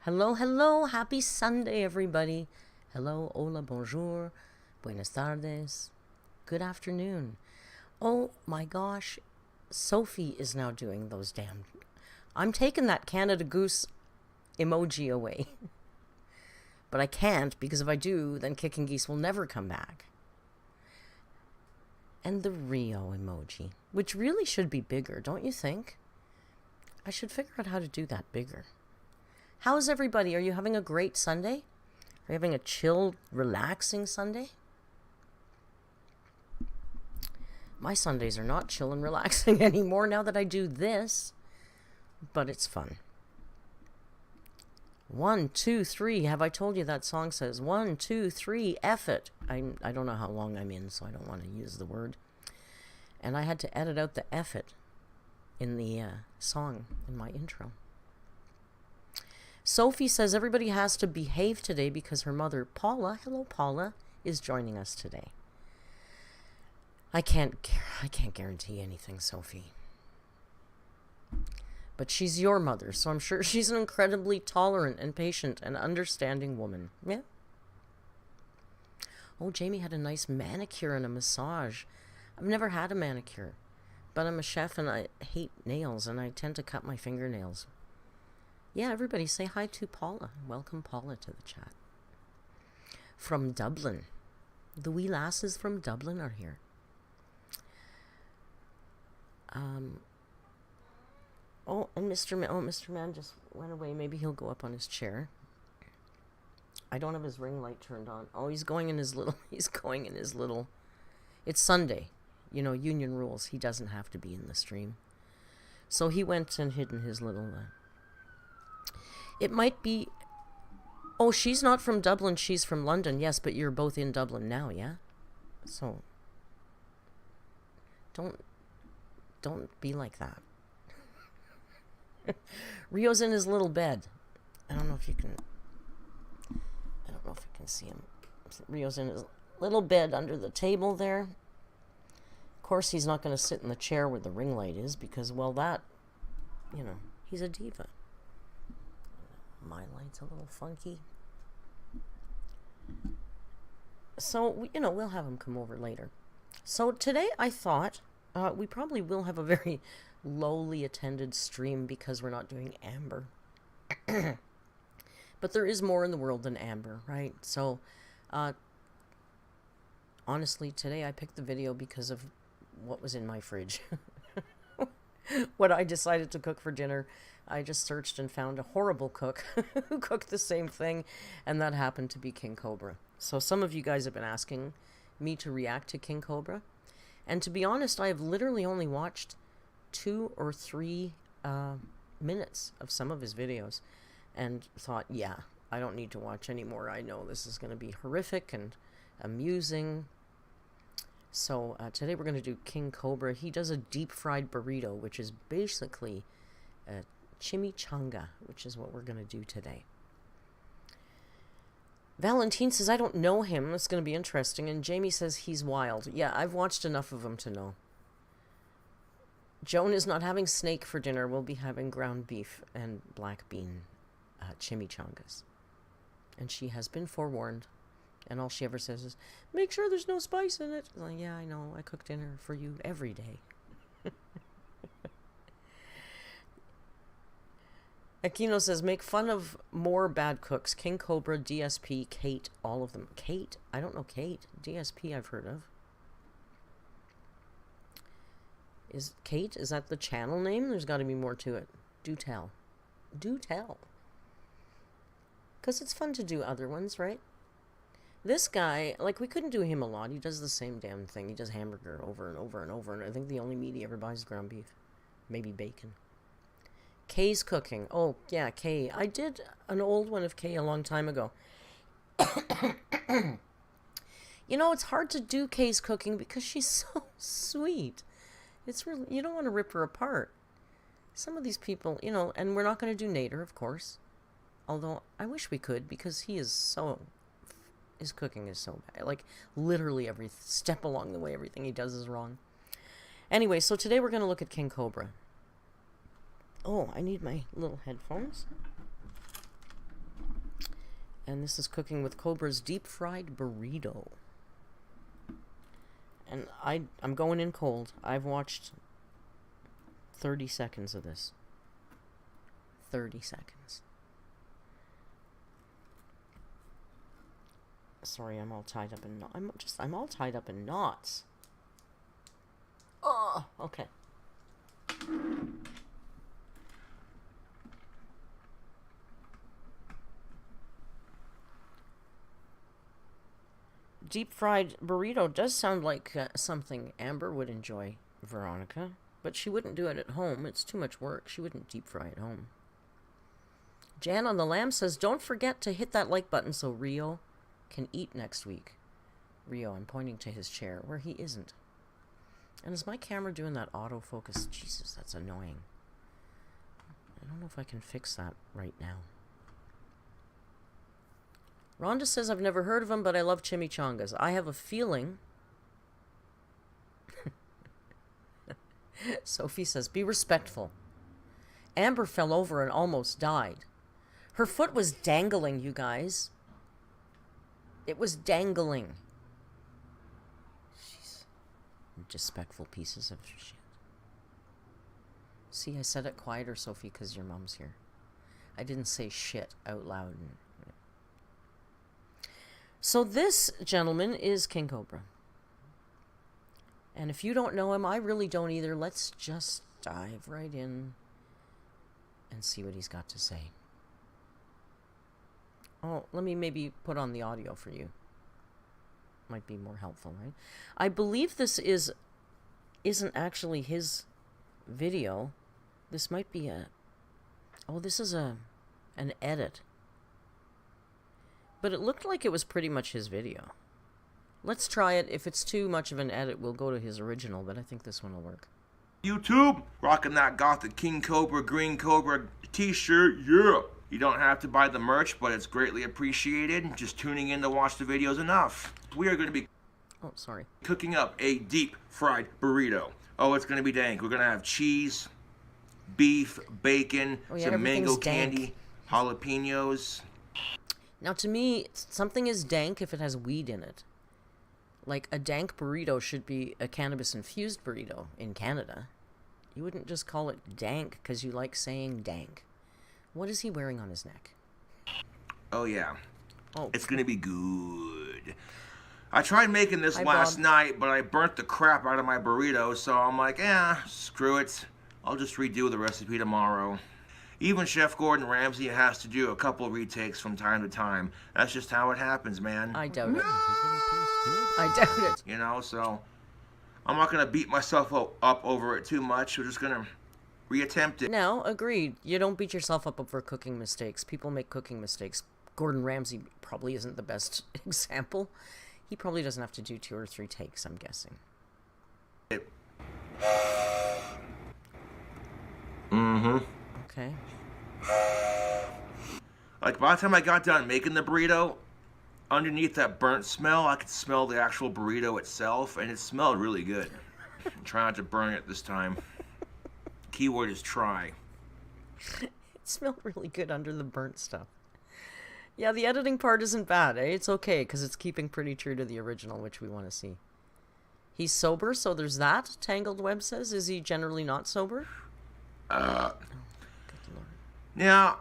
Hello, hello. Happy Sunday, everybody. Hello, hola, bonjour, buenas tardes, good afternoon. Oh my gosh, Sophie is now doing those damn... I'm taking that Canada Goose emoji away. But I can't, because if I do, then Kicking Geese will never come back. And the Rio emoji, which really should be bigger, don't you think? I should figure out how to do that bigger. How's everybody? Are you having a great Sunday? Are you having a chill, relaxing Sunday? My Sundays are not chill and relaxing anymore now that I do this. But it's fun. 1, 2, 3. Have I told you that song says 1, 2, 3, F it? I don't know how long I'm in, so I don't want to use the word. And I had to edit out the F it in the song, in my intro. Sophie says everybody has to behave today because her mother, Paula, hello Paula, is joining us today. I can't guarantee anything, Sophie. But she's your mother, so I'm sure she's an incredibly tolerant and patient and understanding woman. Yeah? Oh, Jamie had a nice manicure and a massage. I've never had a manicure, but I'm a chef and I hate nails and I tend to cut my fingernails. Yeah, everybody say hi to Paula. Welcome Paula to the chat. From Dublin. The wee lasses from Dublin are here. Oh, and Mr. Man just went away. Maybe he'll go up on his chair. I don't have his ring light turned on. Oh, he's going in his little... It's Sunday. You know, union rules. He doesn't have to be in the stream. So he went and hid in his little... It might be... Oh, she's not from Dublin. She's from London. Yes, but you're both in Dublin now, yeah? So... Don't be like that. Rio's in his little bed. I don't know if you can see him. Rio's in his little bed under the table there. Of course, he's not going to sit in the chair where the ring light is because, well, that, you know, he's a diva. My light's a little funky. So, you know, we'll have him come over later. So today I thought we probably will have a very lowly attended stream because we're not doing Amber. But there is more in the world than Amber, right? So, honestly, today I picked the video because of what was in my fridge. What I decided to cook for dinner. I just searched and found a horrible cook who cooked the same thing, and that happened to be KingCobra. So some of you guys have been asking me to react to KingCobra. And to be honest, I have literally only watched 2 or 3 minutes of some of his videos and thought, yeah, I don't need to watch anymore. I know this is going to be horrific and amusing. So today we're going to do KingCobra. He does a deep-fried burrito, which is basically a chimichanga, which is what we're going to do today. Valentine says, I don't know him. It's going to be interesting. And Jamie says he's wild. Yeah, I've watched enough of him to know. Joan is not having snake for dinner. We'll be having ground beef and black bean chimichangas. And she has been forewarned. And all she ever says is, make sure there's no spice in it. I'm like, yeah, I know. I cook dinner for you every day. Aquino says, make fun of more bad cooks. KingCobra, DSP, Kate, all of them. Kate? I don't know Kate. DSP I've heard of. Is Kate? Is that the channel name? There's got to be more to it. Do tell. Do tell. Because it's fun to do other ones, right? This guy, like, we couldn't do him a lot. He does the same damn thing. He does hamburger over and over and over. And I think the only meat he ever buys is ground beef. Maybe bacon. Kay's cooking. Oh, yeah, Kay. I did an old one of Kay a long time ago. You know, it's hard to do Kay's cooking because she's so sweet. It's really, you don't want to rip her apart. Some of these people, you know, and we're not going to do Nader, of course. Although, I wish we could because he is so... His cooking is so bad. Like, literally every step along the way, everything he does is wrong. Anyway, so today we're going to look at KingCobra. Oh, I need my little headphones. And this is cooking with Cobra's deep-fried burrito. And I'm going in cold. I've watched 30 seconds of this. 30 seconds. Sorry, I'm all tied up in knots. I'm all tied up in knots. Oh, okay. Deep-fried burrito does sound like something Amber would enjoy, Veronica. But she wouldn't do it at home. It's too much work. She wouldn't deep-fry at home. Jan on the Lamb says, don't forget to hit that like button so Rio can eat next week. Rio, I'm pointing to his chair, where he isn't. And is my camera doing that autofocus? Jesus, that's annoying. I don't know if I can fix that right now. Rhonda says, I've never heard of them, but I love chimichangas. I have a feeling... Sophie says, be respectful. Amber fell over and almost died. Her foot was dangling, you guys. It was dangling. Jeez. Disrespectful pieces of shit. See, I said it quieter, Sophie, because your mom's here. I didn't say shit out loud. So this gentleman is King Cobra. And if you don't know him, I really don't either. Let's just dive right in and see what he's got to say. Oh, let me maybe put on the audio for you. Might be more helpful, right? I believe this isn't actually his video. This might be a... Oh, this is an edit. But it looked like it was pretty much his video. Let's try it. If it's too much of an edit, we'll go to his original, but I think this one will work. YouTube, rocking that gothic King Cobra, Green Cobra t-shirt, yeah! You don't have to buy the merch, but it's greatly appreciated. Just tuning in to watch the videos enough. We are going to be cooking up a deep-fried burrito. Oh, it's going to be dank. We're going to have cheese, beef, bacon, some mango candy, jalapenos. Now, to me, something is dank if it has weed in it. Like, a dank burrito should be a cannabis-infused burrito in Canada. You wouldn't just call it dank because you like saying dank. What is he wearing on his neck? Oh, yeah. Oh. It's going to be good. I tried making this last night, but I burnt the crap out of my burrito, so I'm like, screw it. I'll just redo the recipe tomorrow. Even Chef Gordon Ramsay has to do a couple retakes from time to time. That's just how it happens, man. I doubt it. I doubt it. You know, so I'm not going to beat myself up over it too much. We're just going to reattempt it. Now, agreed. You don't beat yourself up over cooking mistakes. People make cooking mistakes. Gordon Ramsay probably isn't the best example. He probably doesn't have to do 2 or 3 takes, I'm guessing. Mm-hmm. Okay. Like, by the time I got done making the burrito, underneath that burnt smell, I could smell the actual burrito itself, and it smelled really good. I'm trying not to burn it this time. Keyword is try. It smelled really good under the burnt stuff. Yeah, the editing part isn't bad, eh? It's okay, because it's keeping pretty true to the original, which we want to see. He's sober, so there's that, Tangled Web says. Is he generally not sober? Now,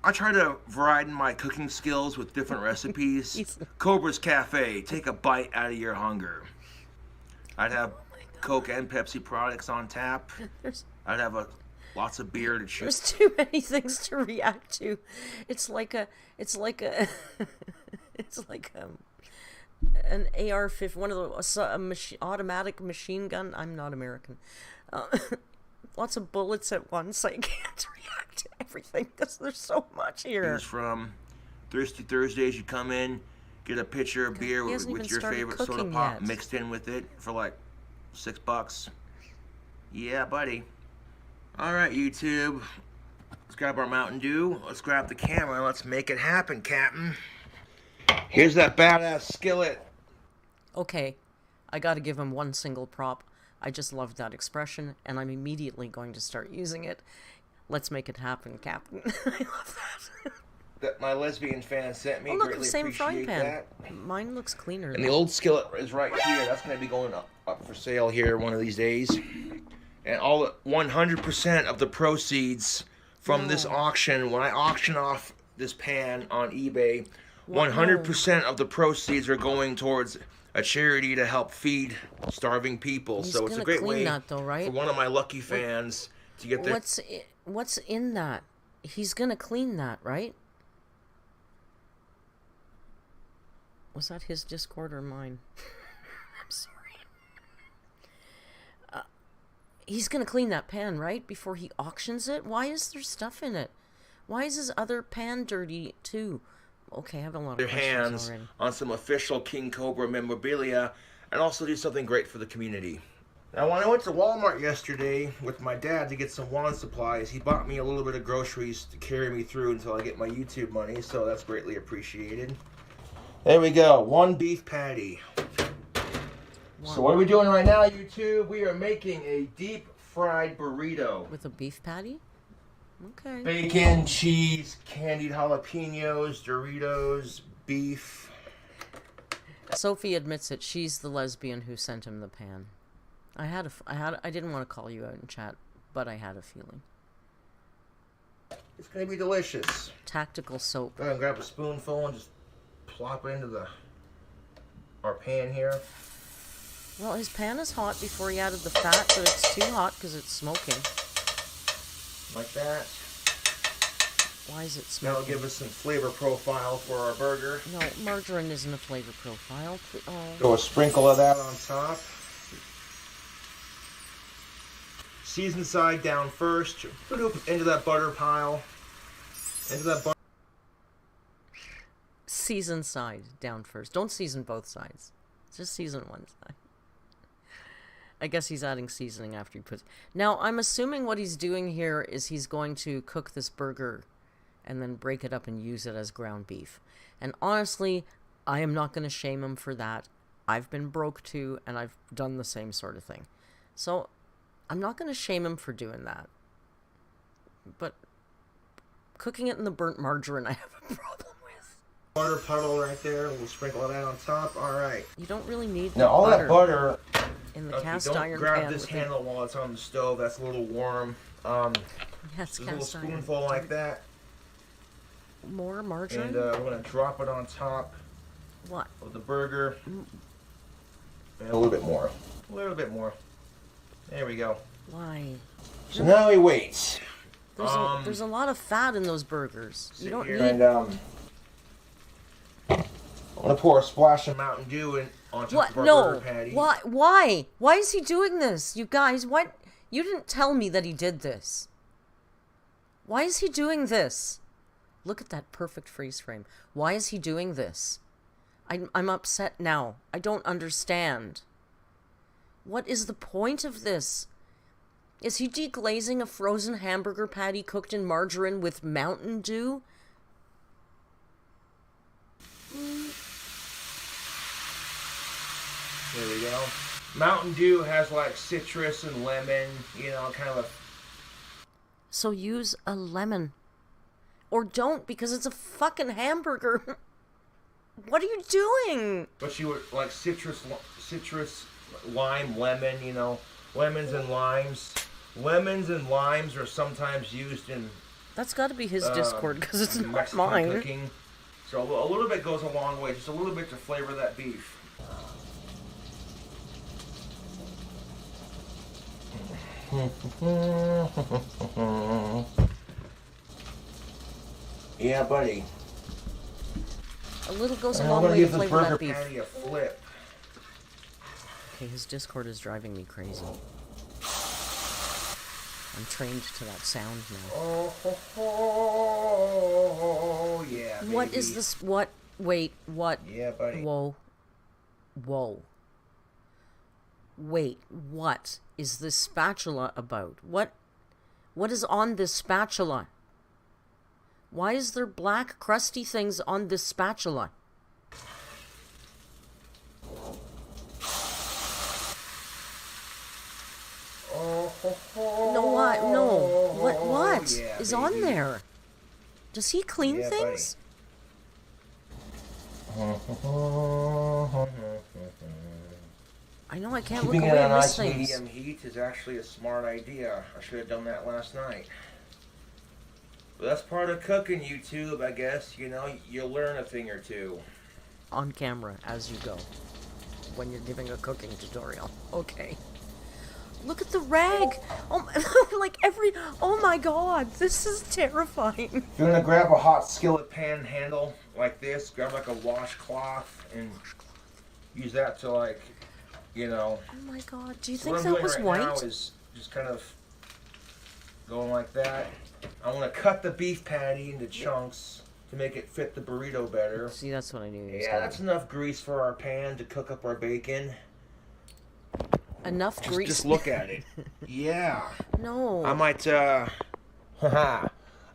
I try to broaden my cooking skills with different recipes. Cobra's Cafe, take a bite out of your hunger. I'd have Coke and Pepsi products on tap. I'd have lots of beer to choose. There's too many things to react to. It's like an AR-15, one of the automatic machine gun. I'm not American. Lots of bullets at once. I can't react to everything because there's so much here. Choose from. Thirsty Thursdays, you come in, get a pitcher of beer with your favorite soda pop mixed in with it for like $6. Yeah, buddy. All right, YouTube. Let's grab our Mountain Dew. Let's grab the camera and let's make it happen, Captain. Here's that badass skillet. Okay, I got to give him one single prop. I just loved that expression, and I'm immediately going to start using it. Let's make it happen, Captain. I love that. that my lesbian fan sent me. Oh, look, the Greatly same frying appreciate pan. that. Mine looks cleaner. And the old skillet is right here. That's going to be going up for sale here one of these days. And all 100% of the proceeds from this auction, when I auction off this pan on eBay, 100% of the proceeds are going towards a charity to help feed starving people. He's so it's a great way that, though, right? for one of my lucky fans to get their... What's in that? He's gonna clean that, right? Was that his Discord or mine? I'm sorry. He's gonna clean that pan, right? Before he auctions it? Why is there stuff in it? Why is his other pan dirty, too? Okay, I have a lot of questions hands already. On some official King Cobra memorabilia and also do something great for the community. Now, when I went to Walmart yesterday with my dad to get some wand supplies, he bought me a little bit of groceries to carry me through until I get my YouTube money, so that's greatly appreciated. There we go, 1 beef patty. So what are we doing right now, YouTube? We are making a deep fried burrito. With a beef patty? Okay. Bacon, cheese, candied jalapenos, Doritos, beef. Sophie admits it. She's the lesbian who sent him the pan. I didn't want to call you out in chat, but I had a feeling. It's gonna be delicious. Tactical soap. Go ahead and grab a spoonful and just plop it into our pan here. Well, his pan is hot before he added the fat, but it's too hot because it's smoking. Like that. Why is it smoking? That'll give us some flavor profile for our burger. No, margarine isn't a flavor profile. Oh. Throw a sprinkle of that on top. Season side down first. Into that butter pile. Into that butter. Season side down first. Don't season both sides. Just season one side. I guess he's adding seasoning after he puts... Now, I'm assuming what he's doing here is he's going to cook this burger and then break it up and use it as ground beef. And honestly, I am not going to shame him for that. I've been broke too, and I've done the same sort of thing. So, I'm not going to shame him for doing that. But cooking it in the burnt margarine, I have a problem with. Butter puddle right there. We'll sprinkle that on top. All right. You don't really need now all that butter in the cast don't iron grab pan this handle while it's on the stove. That's a little warm. Yes, a little spoonful like that. More margarine. And we're gonna drop it on top. What? Of the burger. And a little bit more. A little bit more. There we go. Why? So now he waits. There's a lot of fat in those burgers. You don't need... And I'm gonna pour a splash of Mountain Dew on top of our burger patty. Why? Why? Why is he doing this? You guys, what? You didn't tell me that he did this. Why is he doing this? Look at that perfect freeze frame. Why is he doing this? I'm upset now. I don't understand. What is the point of this? Is he deglazing a frozen hamburger patty cooked in margarine with Mountain Dew? There we go. Mountain Dew has like citrus and lemon, you know, kind of a... So use a lemon. Or don't, because it's a fucking hamburger. What are you doing? But you would like citrus, lime, lemon, you know, lemons and limes. Lemons and limes are sometimes used in... That's got to be his Discord, because it's not Mexican mine. Cooking. So a little bit goes a long way, just a little bit to flavor that beef. Yeah, buddy. A little goes a long way to flavor that beef. Patty a flip. Okay, his Discord is driving me crazy. I'm trained to that sound now. Oh, yeah, baby. What is this? What? Wait, what? Yeah, buddy. Whoa. Whoa. Wait, what is this spatula about? What is on this spatula? Why is there black crusty things on this spatula? Oh, No, what? No. What yeah, is baby. on there? Does he clean Yeah, things? I know I can't look Keeping away it and on miss nice things. medium heat is actually a smart idea. I should have done that last night. But that's part of cooking, YouTube, I guess. You know, you'll learn a thing or two. On camera as you go. When you're giving a cooking tutorial. Okay. Look at the rag! Oh, oh my god, this is terrifying. If you're gonna grab a hot skillet pan handle like this, grab like a washcloth and use that to, like, you know. Oh my god, do you So think what I'm that doing was right white? now is just kind of going like that. I want to cut the beef patty into chunks to make it fit the burrito better. See, that's what I knew. Yeah, that's enough grease for our pan to cook up our bacon. Enough grease. Just look at it. Yeah. No. I might I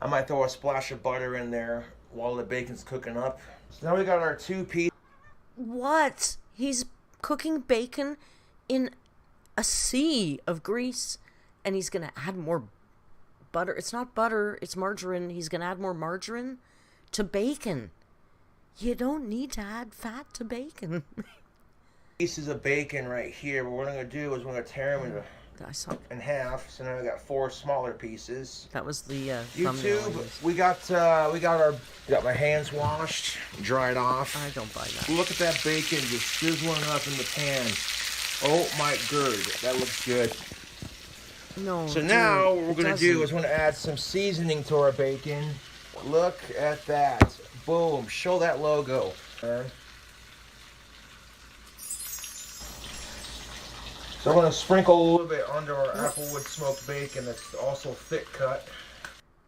might throw a splash of butter in there while the bacon's cooking up. So now we got our 2-piece. What? He's cooking bacon in a sea of grease, and he's gonna add more butter. It's not butter, it's margarine. He's gonna add more margarine to bacon. You don't need to add fat to bacon. Pieces of bacon right here. But what I'm going to do is we're going to tear them in half. So now we got 4 smaller pieces. That was the thumbnail. YouTube, we got my hands washed, dried off. I don't buy that. Look at that bacon just sizzling up in the pan. Oh my god, that looks good. No. So now what we're going to do is we're going to add some seasoning to our bacon. Look at that. Boom. Show that logo. So I'm going to sprinkle a little bit under our applewood smoked bacon that's also thick cut.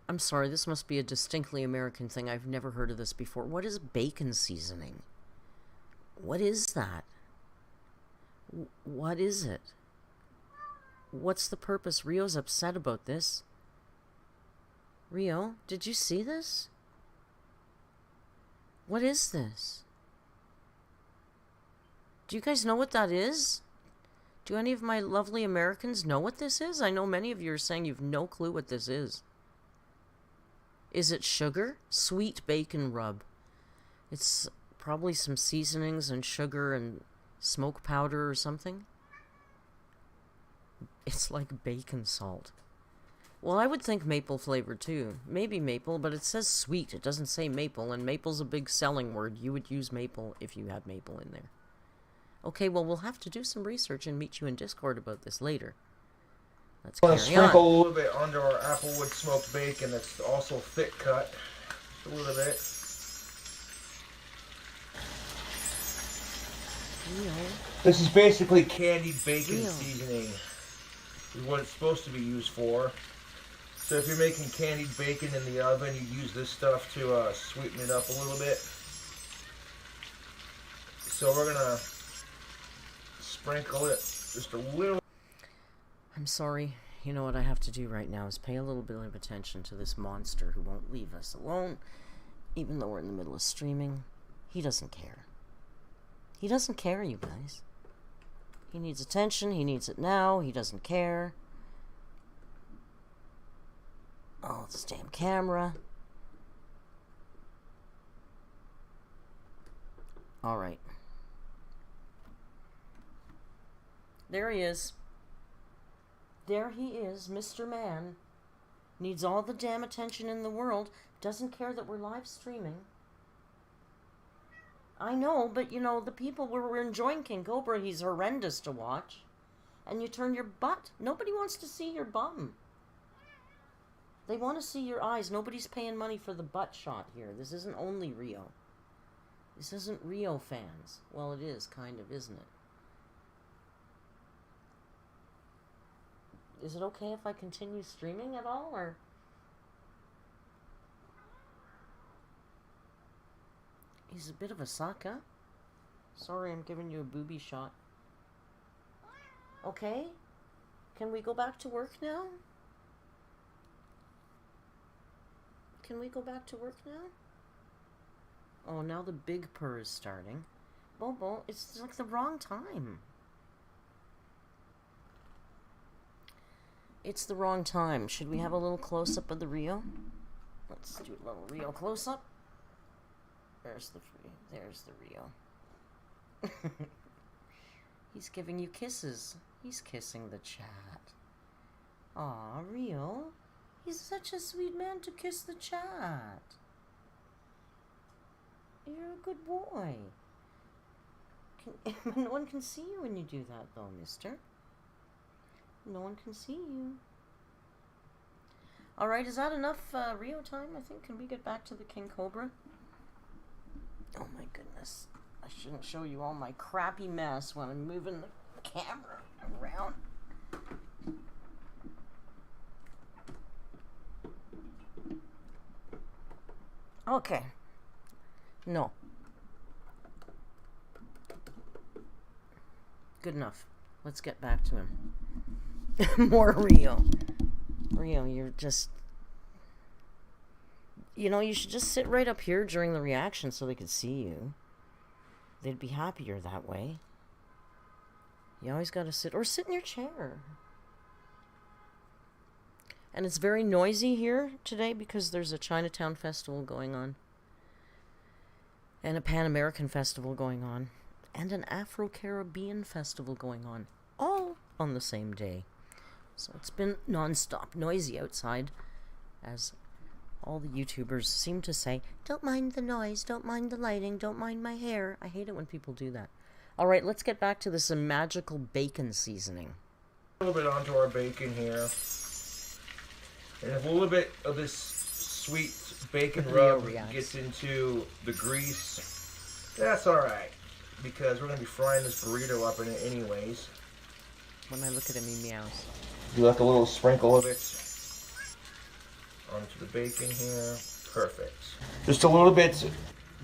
I'm sorry, this must be a distinctly American thing. I've never heard of this before. What is bacon seasoning? What is that? What is it? What's the purpose? Rio's upset about this. Rio, did you see this? What is this? Do you guys know what that is? Do any of my lovely Americans know what this is? I know many of you are saying you've no clue what this is. Is it sugar? Sweet bacon rub. It's probably some seasonings and sugar and smoke powder or something. It's like bacon salt. Well, I would think maple flavor too. Maybe maple, but it says sweet. It doesn't say maple, and maple's a big selling word. You would use maple if you had maple in there. Okay, well, we'll have to do some research and meet you in Discord about this later. Let's carry on. Sprinkle a little bit under our applewood smoked bacon that's also thick cut. Just a little bit. This is basically candied bacon seasoning. Is what it's supposed to be used for. So if you're making candied bacon in the oven, you use this stuff to sweeten it up a little bit. So we're gonna sprinkle it just a little. I'm sorry. You know what I have to do right now is pay a little bit of attention to this monster who won't leave us alone, even though we're in the middle of streaming. He doesn't care. He doesn't care, you guys. He needs attention. He needs it now. He doesn't care. Oh, this damn camera. Alright. There he is. There he is, Mr. Man. Needs all the damn attention in the world. Doesn't care that we're live streaming. I know, but you know, the people we're enjoying KingCobra, he's horrendous to watch. And you turn your butt. Nobody wants to see your bum. They want to see your eyes. Nobody's paying money for the butt shot here. This isn't only Rio. This isn't Rio fans. Well, it is, kind of, isn't it? Is it okay if I continue streaming at all, or? He's a bit of a sucker. Sorry, I'm giving you a booby shot. Okay? Can we go back to work now? Can we go back to work now? Oh, now the big purr is starting. Bobo, it's like the wrong time. It's the wrong time. Should we have a little close-up of the Rio? let's do a little Rio close-up. There's the Rio. He's giving you kisses. He's kissing the chat. Aw, Rio. He's such a sweet man to kiss the chat. You're a good boy. No one can see you when you do that, though, mister. No one can see you. Alright, is that enough Rio time, I think? Can we get back to the King Cobra? Oh my goodness. I shouldn't show you all my crappy mess when I'm moving the camera around. Okay. No. Good enough. Let's get back to him. More Rio. Rio, you're just... You know, you should just sit right up here during the reaction so they could see you. They'd be happier that way. You always gotta sit... Or sit in your chair. And it's very noisy here today because there's a Chinatown festival going on. And a Pan American festival going on. And an Afro-Caribbean festival going on. All on the same day. So it's been non-stop noisy outside. As all the YouTubers seem to say, don't mind the noise, don't mind the lighting, don't mind my hair. I hate it when people do that. Alright, let's get back to this magical bacon seasoning. A little bit onto our bacon here. And if a little bit of this sweet bacon rub gets into the grease, that's alright. Because we're going to be frying this burrito up in it anyways. When I look at him, he meows. Do like a little sprinkle of it onto the bacon here. Perfect. Just a little bit.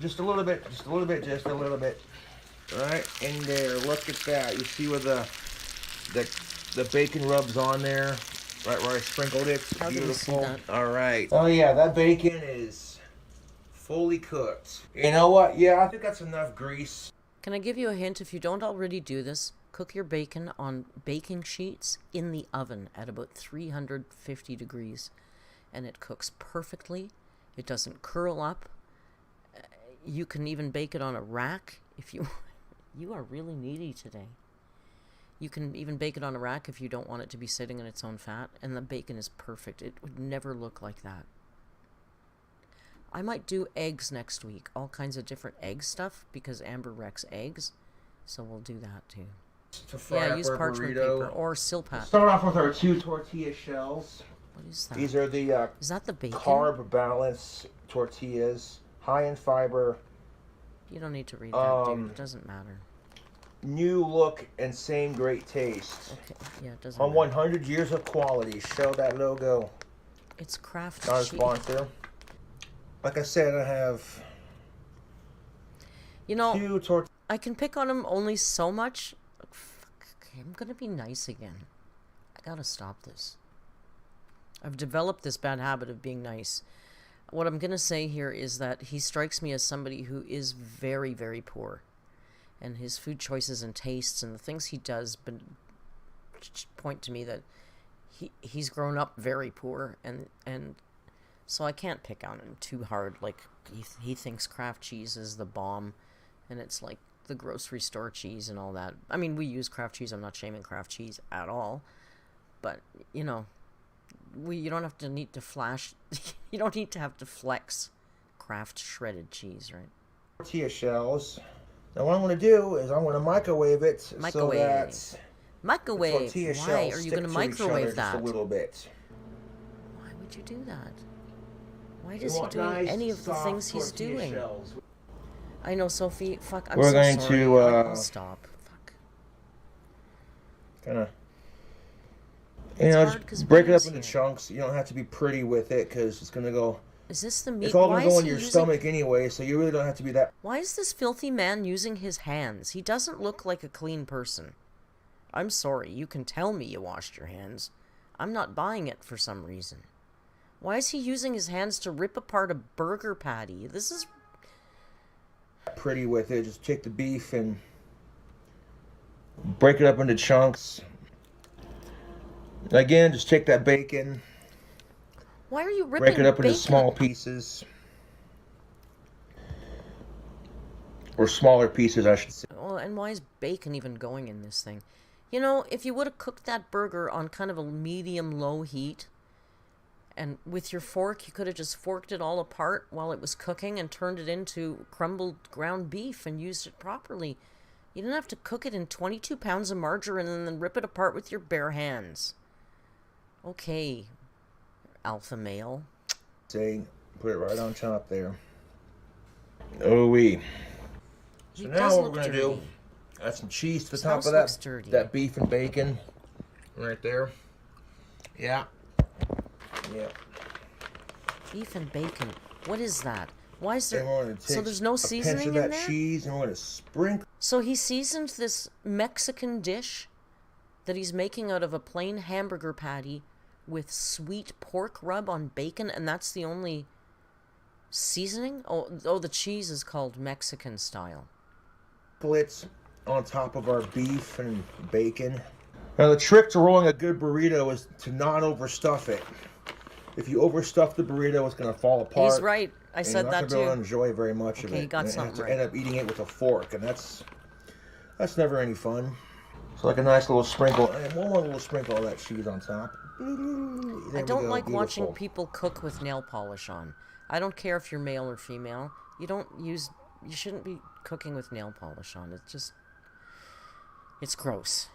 Just a little bit. Just a little bit. Just a little bit. Right in there. Look at that. You see where the bacon rubs on there? Right where I sprinkled it. How do you see that? All right. Oh yeah, that bacon is fully cooked. You know what? Yeah, I think that's enough grease. Can I give you a hint? If you don't already do this, cook your bacon on baking sheets in the oven at about 350 degrees. And it cooks perfectly. It doesn't curl up. You can even bake it on a rack if you... You are really needy today. You can even bake it on a rack if you don't want it to be sitting in its own fat. And the bacon is perfect. It would never look like that. I might do eggs next week. All kinds of different egg stuff because Amber wrecks eggs. So we'll do that too. To fry up use our parchment burrito. paper or silpat. Start off with our 2 tortilla shells. What is that? These are the is that the bacon? carb balance tortillas, high in fiber. You don't need to read that, dude. It doesn't matter. New look and same great taste. Okay, yeah, it doesn't On matter. 100 years of quality. Show that logo. It's craft Not a cheese. sponsor. Like I said, I have You know, 2 tortillas. I can pick on him only so much. Fuck, okay, I'm gonna be nice again. I gotta stop this. I've developed this bad habit of being nice. What I'm gonna say here is that he strikes me as somebody who is very, very poor. And his food choices and tastes and the things he does point to me that he's grown up very poor. And so I can't pick on him too hard. Like, he thinks Kraft cheese is the bomb. And it's like the grocery store cheese and all that. I mean, we use Kraft cheese. I'm not shaming Kraft cheese at all. But, you know, you don't have to need to flash. You don't need to have to flex Kraft shredded cheese, right? Tortilla shells. Now what I'm going to do is I'm going to microwave it Microwave. so that Microwave. the tortilla Why shells are you stick going to to microwave each other that? just a little bit. Why would you do that? Why We does he want do nice, any of the soft things he's tortilla doing? shells. I know, Sophie. Fuck, I'm We're so going sorry. to, I'll stop. Fuck. Kind of, It's know, hard 'cause just break it up Bill's into here. chunks. You don't have to be pretty with it because it's going to go... Is this the meat? It's all Why going to go is in he your using... stomach anyway, so you really don't have to be that... Why is this filthy man using his hands? He doesn't look like a clean person. I'm sorry, you can tell me you washed your hands. I'm not buying it for some reason. Why is he using his hands to rip apart a burger patty? This is... pretty with it. Just take the beef and break it up into chunks. Again, just take that bacon, Why are you ripping Break it up into bacon? small pieces. Or smaller pieces, I should say. Well, and why is bacon even going in this thing? You know, if you would have cooked that burger on kind of a medium-low heat, and with your fork, you could have just forked it all apart while it was cooking and turned it into crumbled ground beef and used it properly. You didn't have to cook it in 22 pounds of margarine and then rip it apart with your bare hands. Okay, alpha male. Say, put it right on top there. Oh wee. So now what we're gonna do, add some cheese to the top of that beef and bacon, right there. Yeah. Yeah. Beef and bacon. What is that? Why is there? So there's no seasoning in there? Pinch of that cheese, and we're gonna sprinkle. So he seasoned this Mexican dish that he's making out of a plain hamburger patty with sweet pork rub on bacon, and that's the only seasoning? Oh, the cheese is called Mexican style. It's on top of our beef and bacon. Now the trick to rolling a good burrito is to not overstuff it. If you overstuff the burrito, it's going to fall apart. He's right. I said that too. You're not going to be able to enjoy very much of it. You got something right. End up eating it with a fork, and that's never any fun. So like a nice little sprinkle, and one more little sprinkle of that cheese on top. I don't like watching people cook with nail polish on. I don't care if you're male or female. You shouldn't be cooking with nail polish on. It's gross.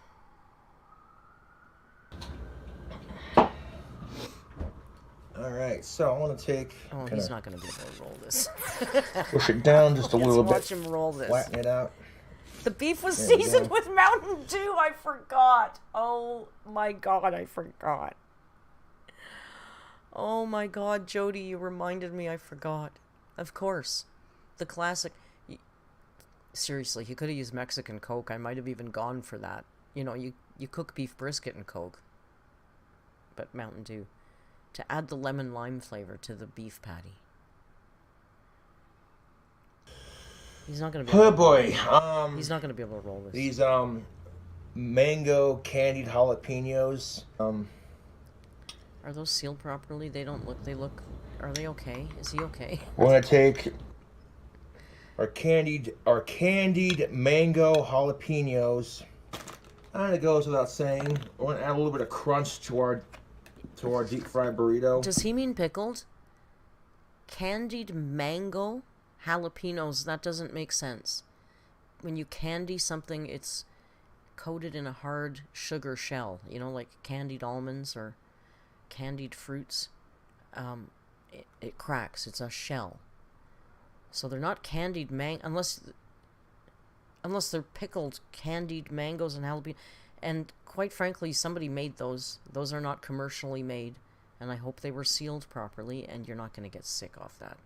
Alright, so I want to take... Oh, he's not going to be able to roll this. Push it down just a little bit. Watch him roll this. Flatten it out. The beef was seasoned with Mountain Dew. I forgot. Oh, my God, I forgot. Oh, my God, Jody, you reminded me I forgot. Of course. The classic... Seriously, he could have used Mexican Coke. I might have even gone for that. You know, you cook beef brisket in Coke. But Mountain Dew. To add the lemon lime flavor to the beef patty. He's not gonna be able he's not gonna be able to roll this. These mango candied jalapenos. Are those sealed properly? They don't look are they okay? Is he okay? We're gonna take our candied mango jalapenos. And it goes without saying. We're gonna add a little bit of crunch to our deep fried burrito. Does he mean pickled? Candied mango jalapenos, that doesn't make sense. When you candy something, it's coated in a hard sugar shell, you know, like candied almonds or candied fruits. It cracks. It's a shell. So they're not candied unless they're pickled candied mangoes and jalapeno. And quite frankly, somebody made those. Those are not commercially made, and I hope they were sealed properly, and you're not going to get sick off that.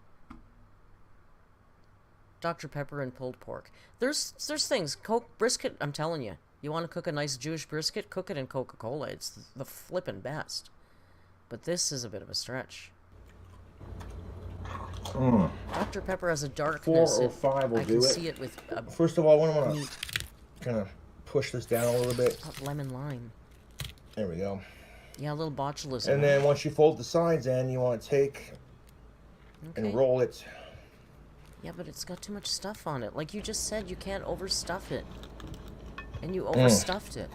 Dr. Pepper and pulled pork. There's things. Coke brisket, I'm telling you. You want to cook a nice Jewish brisket? Cook it in Coca-Cola. It's the flippin' best. But this is a bit of a stretch. Dr. Pepper has a darkness. 4 or 5 will do it. I can see it with First of all, I want to kind of push this down a little bit. Lemon lime. There we go. Yeah, a little botulism. And then once you fold the sides in, you want to take and roll it. Yeah, but it's got too much stuff on it. Like you just said, you can't overstuff it. And you overstuffed it.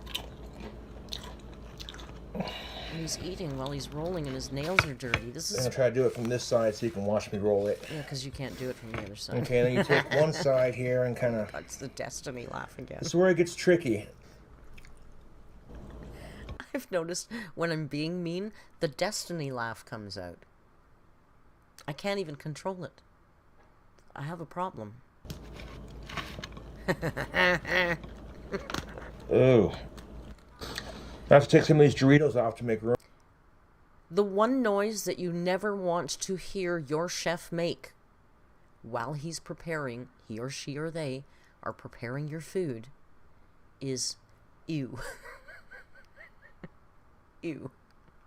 And he's eating while he's rolling and his nails are dirty. This is... I'm going to try to do it from this side so you can watch me roll it. Yeah, because you can't do it from the other side. Okay, then you take one side here and kind of... That's the destiny laugh again. This is where it gets tricky. I've noticed when I'm being mean, the destiny laugh comes out. I can't even control it. I have a problem. Ooh. I have to take some of these Doritos off to make room. The one noise that you never want to hear your chef make while he's preparing, he or she or they are preparing your food, is ew. Ew.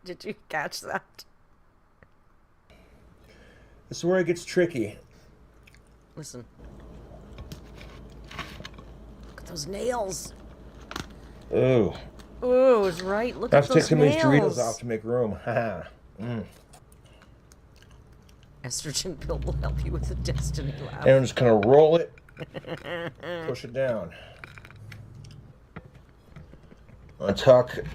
Did you catch that? This is where it gets tricky. Listen. Look at those nails. Ooh. Ooh, it's right. Look I at have to those take some nails. of these Doritos off to make room. Estrogen pill will help you with the destiny lab. And I'm just gonna roll it, push it down. Untuck.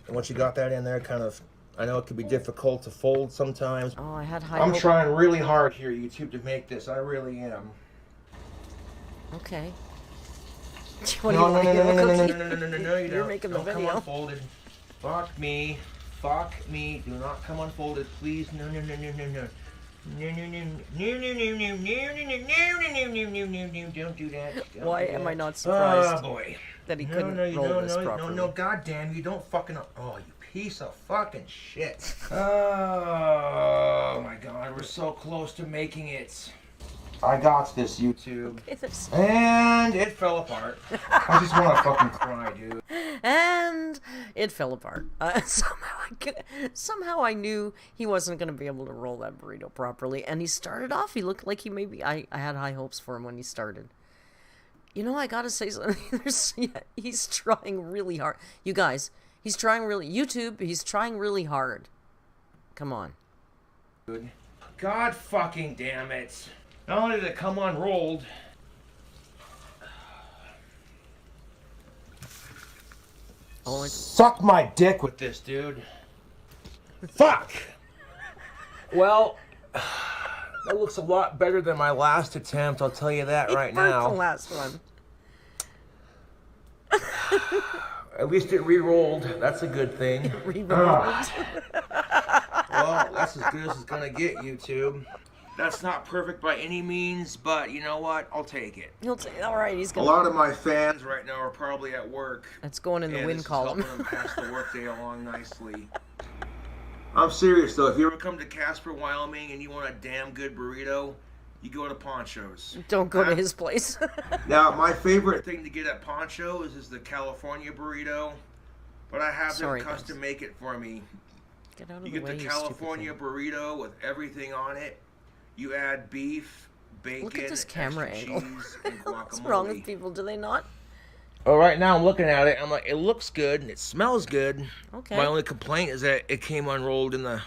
And once you got that in there, kind of, I know it can be difficult to fold sometimes. Oh, I had high I'm hope. trying really hard here, YouTube, to make this. I really am. Okay. What do you want to give a cookie? No, you You're don't. making the Don't come video. unfolded. Fuck me. Fuck me. Do not come unfolded, please. No, no, no, no, no, no. No, no, no, no, no, no, no, no, no, don't do that. Why am I not surprised? Oh, boy. That he couldn't roll this properly. No, goddamn, you don't fucking... Oh, you piece of fucking shit. Oh, my God, we're so close to making it. I got this, YouTube. And it fell apart. I just want to fucking cry, dude. And it fell apart. Somehow I knew he wasn't going to be able to roll that burrito properly. And he started off, he looked like he maybe... I had high hopes for him when he started. You know, I got to say something. He's trying really hard. You guys, he's trying really... YouTube, he's trying really hard. Come on. Good. God fucking damn it. Not only did it come unrolled, suck my dick with this, dude. Fuck! Well, that looks a lot better than my last attempt, I'll tell you that right now. The last one. At least it re-rolled. That's a good thing. Re-rolled. Well, that's as good as it's gonna get, YouTube. That's not perfect by any means, but you know what? I'll take it. He'll take. All right, he's gonna. A lot of my fans right now are probably at work. That's going in the win column. Helping them pass the workday along nicely. I'm serious though. If you ever come to Casper, Wyoming, and you want a damn good burrito, you go to Poncho's. Don't go to his place. Now, my favorite thing to get at Poncho's is the California burrito, but I have them custom make it for me. Get out of you the get way, the California burrito with everything on it. You add beef, bacon, look at this camera angle. cheese, and guacamole. What's wrong with people? Do they not? Oh, right now I'm looking at it. I'm like, it looks good and it smells good. Okay. My only complaint is that it came unrolled in the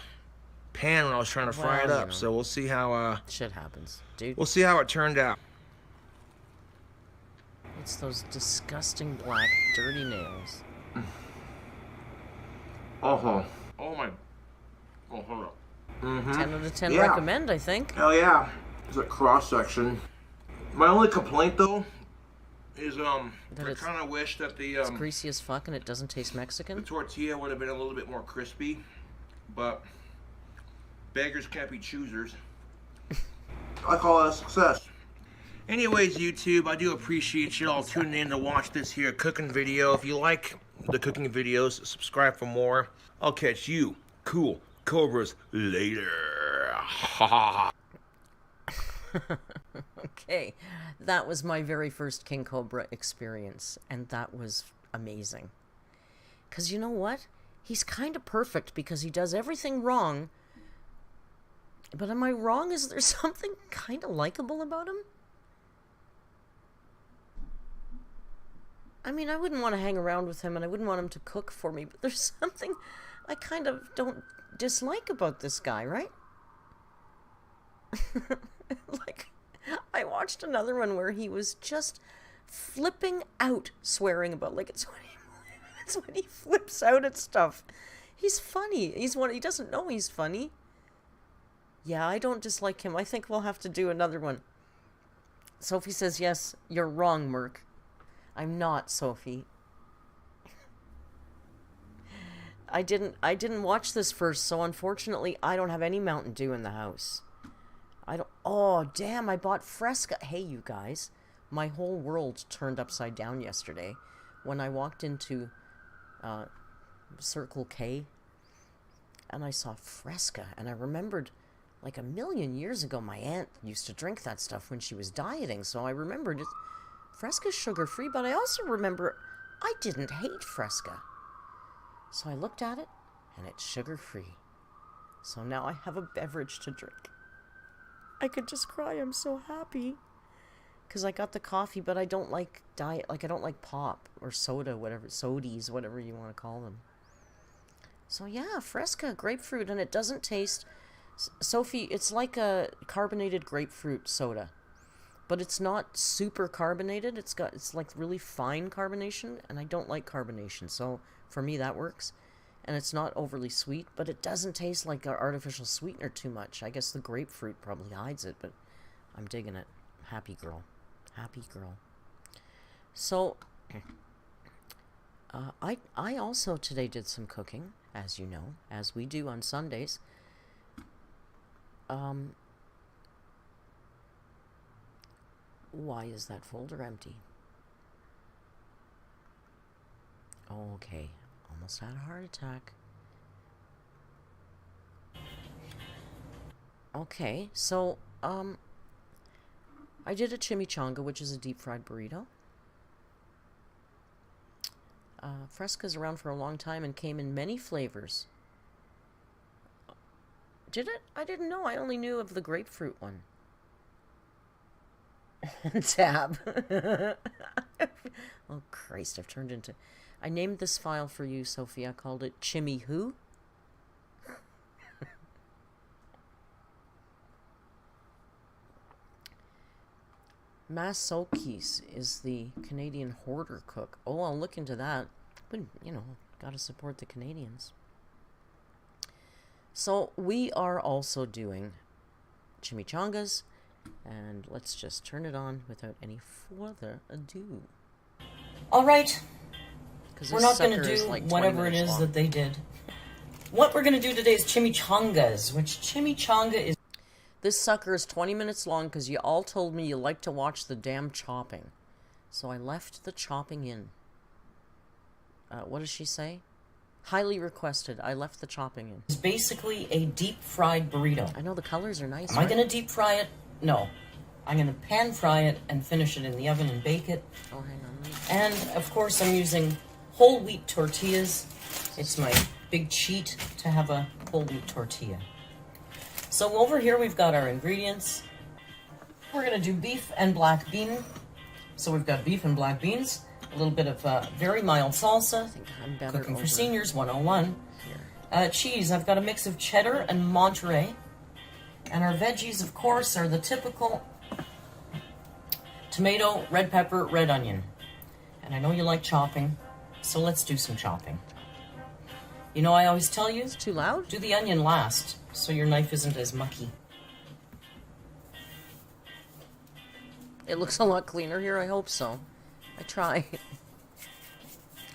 pan when I was trying to fry it up. You know. So we'll see how. Shit happens, dude. We'll see how it turned out. It's those disgusting black, dirty nails. Oh my. Oh, hold up. 10 out of 10 recommend, I think. Hell yeah. It's a cross section. My only complaint though is I kind of wish that it's greasy as fuck and it doesn't taste Mexican. The tortilla would have been a little bit more crispy, but beggars can't be choosers. I call it a success. Anyways, YouTube, I do appreciate you all tuning in to watch this here cooking video. If you like the cooking videos, subscribe for more. I'll catch you cool Cobras later. Okay, that was my very first King Cobra experience, and that was amazing. Because you know what? He's kind of perfect because he does everything wrong. But am I wrong? Is there something kind of likable about him? I mean, I wouldn't want to hang around with him, and I wouldn't want him to cook for me, but there's something I kind of don't dislike about this guy, right? Like, I watched another one where he was just flipping out, swearing about, like, it's when he flips out at stuff. He's funny. He doesn't know he's funny. Yeah, I don't dislike him. I think we'll have to do another one. Sophie says, yes, you're wrong, Merc. I'm not, Sophie. I didn't watch this first, so unfortunately I don't have any Mountain Dew in the house. Oh, damn, I bought Fresca. Hey, you guys, my whole world turned upside down yesterday when I walked into Circle K and I saw Fresca, and I remembered like a million years ago my aunt used to drink that stuff when she was dieting, so I remembered it. Fresca's sugar-free, but I also remember I didn't hate Fresca. So I looked at it, and it's sugar-free. So now I have a beverage to drink. I could just cry. I'm so happy. Because I got the coffee, but I don't like diet. Like, I don't like pop or soda, whatever. Sodies, whatever you want to call them. So yeah, Fresca, grapefruit, and it doesn't taste Sophie, it's like a carbonated grapefruit soda. But it's not super carbonated. It's like really fine carbonation, and I don't like carbonation, so for me that works. And it's not overly sweet, but it doesn't taste like an artificial sweetener too much. I guess the grapefruit probably hides it, but I'm digging it. Happy girl. Happy girl. So, I also today did some cooking, as you know, as we do on Sundays. Why is that folder empty? Okay, almost had a heart attack. Okay, so, I did a chimichanga, which is a deep-fried burrito. Fresca's around for a long time and came in many flavors. Did it? I didn't know. I only knew of the grapefruit one. Tab. Oh, Christ, I've turned into... I named this file for you, Sophie. I called it Chimmy Who? Masokis is the Canadian hoarder cook. Oh, I'll look into that. But, you know, gotta support the Canadians. So, we are also doing chimichangas. And let's just turn it on without any further ado. Alright. We're not going to do like whatever it is that they did. What we're going to do today is chimichangas, which chimichanga is... This sucker is 20 minutes long because you all told me you like to watch the damn chopping. So I left the chopping in. What does she say? Highly requested. I left the chopping in. It's basically a deep-fried burrito. I know the colors are nice. Am I going to deep fry it? No. I'm going to pan fry it and finish it in the oven and bake it. Oh, hang on. And, of course, I'm using whole wheat tortillas. It's my big cheat to have a whole wheat tortilla. So over here we've got our ingredients. We're going to do beef and black bean. So we've got beef and black beans, a little bit of very mild salsa, I think I'm better Cooking over for Seniors 101. here. Cheese, I've got a mix of cheddar and Monterey. And our veggies, of course, are the typical tomato, red pepper, red onion. And I know you like chopping, so let's do some chopping. You know, I always tell you, It's too loud? do the onion last, so your knife isn't as mucky. It looks a lot cleaner here, I hope so. I try.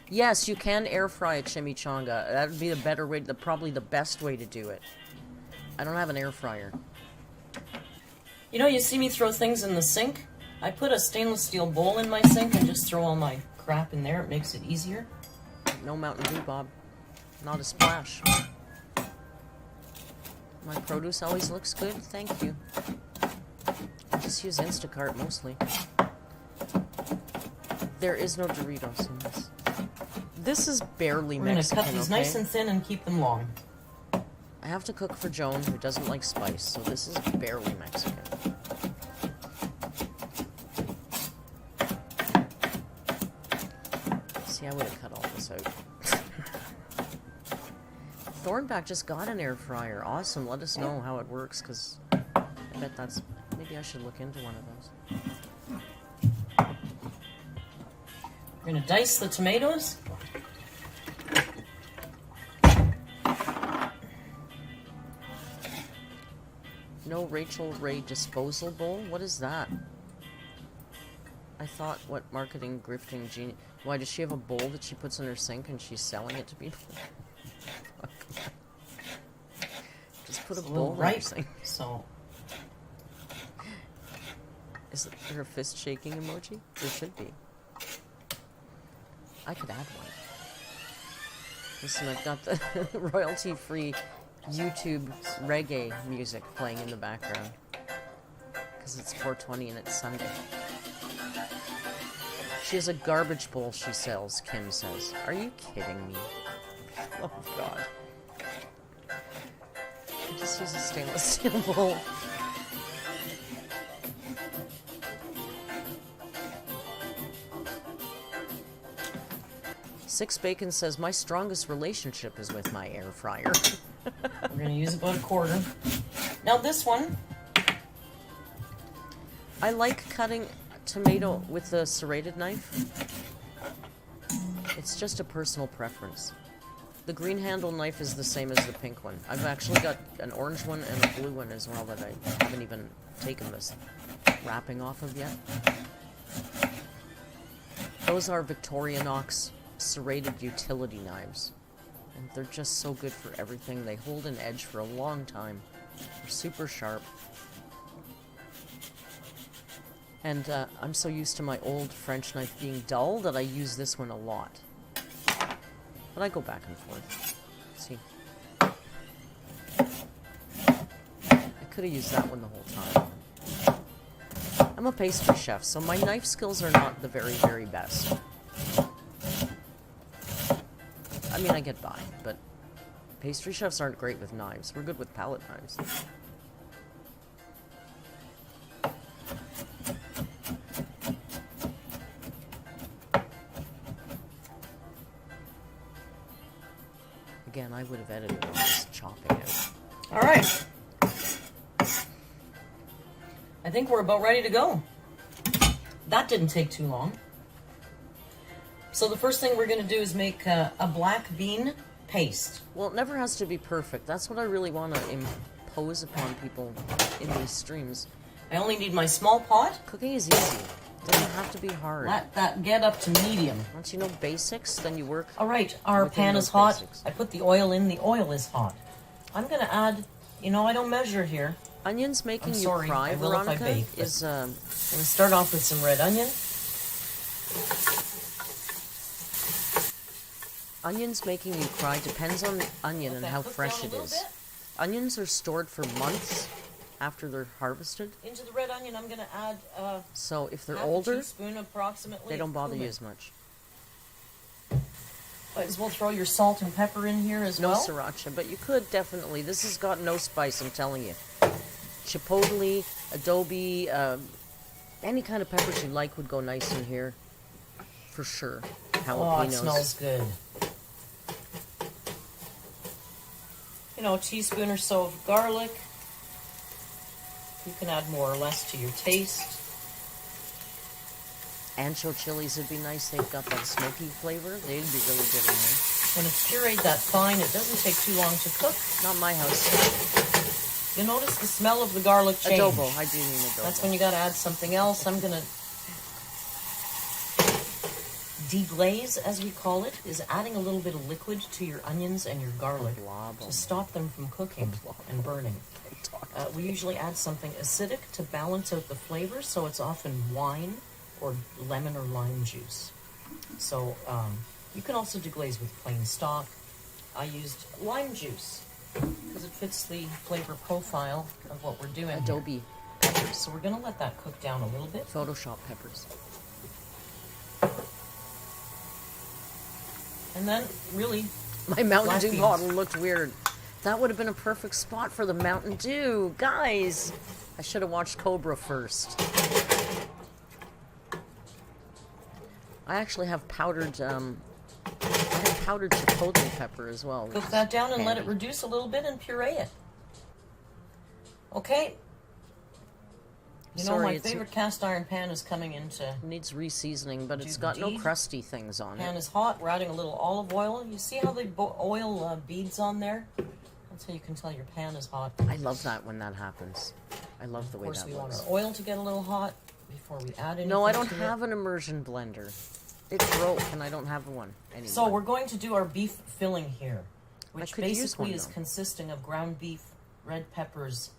Yes, you can air fry a chimichanga. That would be the better way, probably the best way to do it. I don't have an air fryer. You know, you see me throw things in the sink? I put a stainless steel bowl in my sink and just throw all my crap in there. It makes it easier. No Mountain Dew, Bob. Not a splash. My produce always looks good, thank you. I just use Instacart mostly. There is no Doritos in this. This is barely We're going to Mexican, cut these okay? nice and thin and keep them long. I have to cook for Joan, who doesn't like spice, so this is barely Mexican. See, I would have cut all this out. Thornback just got an air fryer. Awesome. Let us know how it works, because I bet that's... Maybe I should look into one of those. We're going to dice the tomatoes. No Rachel Ray disposal bowl? What is that? I thought, what marketing grifting genius... Why, does she have a bowl that she puts in her sink and she's selling it to people? Just put a bowl in her sink. So, Is there a fist shaking emoji? There should be. I could add one. Listen, I've got the royalty-free YouTube reggae music playing in the background. Because it's 420 and it's Sunday. She has a garbage bowl she sells, Kim says. Are you kidding me? Oh, God. I just use a stainless steel bowl. Six Bacon says, my strongest relationship is with my air fryer. we're going to use about a quarter. Now this one, I like cutting tomato with the serrated knife. It's just a personal preference. The green handle knife is the same as the pink one. I've actually got an orange one and a blue one as well that I haven't even taken this wrapping off of yet. Those are Victorinox serrated utility knives. And they're just so good for everything. They hold an edge for a long time. They're super sharp. And I'm so used to my old French knife being dull that I use this one a lot. But I go back and forth. Let's see. I could have used that one the whole time. I'm a pastry chef, so my knife skills are not the very, very best. I mean, I get by, but pastry chefs aren't great with knives. We're good with palette knives. Again, I would have edited on this chopping it. all right. I think we're about ready to go. That didn't take too long. So the first thing we're going to do is make a black bean paste. Well, it never has to be perfect. That's what I really want to impose upon people in these streams. I only need my small pot. Cooking is easy. It doesn't have to be hard. Let that get up to medium. Once you know basics, then you work. All right, our within pan those is hot. basics. I put the oil in. The oil is hot. I'm going to add, you know, I don't measure here. Onions making I'm you sorry, cry, I will if I Veronica, bake, but- is I'm going to start off with some red onion. onions making you cry depends on the onion Let and that how cook fresh down a it little is. bit. Onions are stored for months after they're harvested, Into the red onion, I'm going to add so if they're half a older, teaspoon approximately. they don't of bother you cumin. as much. Might as well throw your salt and pepper in here as No well. sriracha, but you could definitely. This has got no spice, I'm telling you. Chipotle, adobe, any kind of peppers you like would go nice in here. For sure. Oh, Jalapenos. it smells good. You know, a teaspoon or so of garlic. You can add more or less to your taste. Ancho chilies would be nice. They've got that smoky flavor. They'd be really good in here. When it's pureed that fine, it doesn't take too long to cook. Not my house. You notice the smell of the garlic change. Adobo. I do mean adobo. That's when you got to add something else. I'm going to deglaze, as we call it, is adding a little bit of liquid to your onions and your garlic blob. to stop them from cooking and burning. We usually add something acidic to balance out the flavor, so it's often wine or lemon or lime juice. So you can also deglaze with plain stock. I used lime juice because it fits the flavor profile of what we're doing. Adobe Peppers. So we're going to let that cook down a little bit. Photoshop peppers. And then, really, My Mountain Black Dew beans. bottle looked weird. That would have been a perfect spot for the Mountain Dew. Guys, I should have watched Cobra first. I actually have powdered, powdered chipotle pepper as well. which cook is that down and let it handy. reduce a little bit and puree it. Okay. You know, Sorry, my it's- favorite cast iron pan is coming into... It needs reseasoning, but it's got no Indeed. crusty things on Pan it. is hot. We're adding a little olive oil. You see how the oil beads on there? That's how you can tell your pan is hot. I love that when that happens. I love the Of way course, that we want looks. our oil to get a little hot before we add anything. No, I don't to have it. an immersion blender. It broke, and I don't have one anymore. So we're going to do our beef filling here, I which could use basically one, is though. consisting of ground beef, red peppers,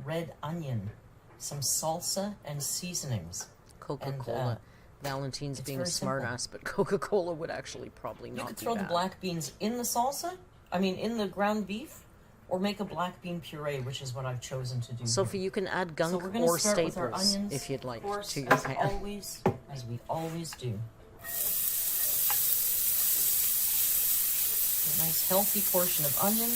red onion, some salsa, and seasonings. Coca-Cola. and, Valentine's it's being a very simple. smartass, but Coca-Cola would actually probably You not could be throw bad. the black beans in the salsa, in the ground beef, or make a black bean puree, which is what I've chosen to do. Sophie, you can add gunk So we're going or to start with our staples onions, if you'd like of course, to your as pan. we always do. A nice healthy portion of onion.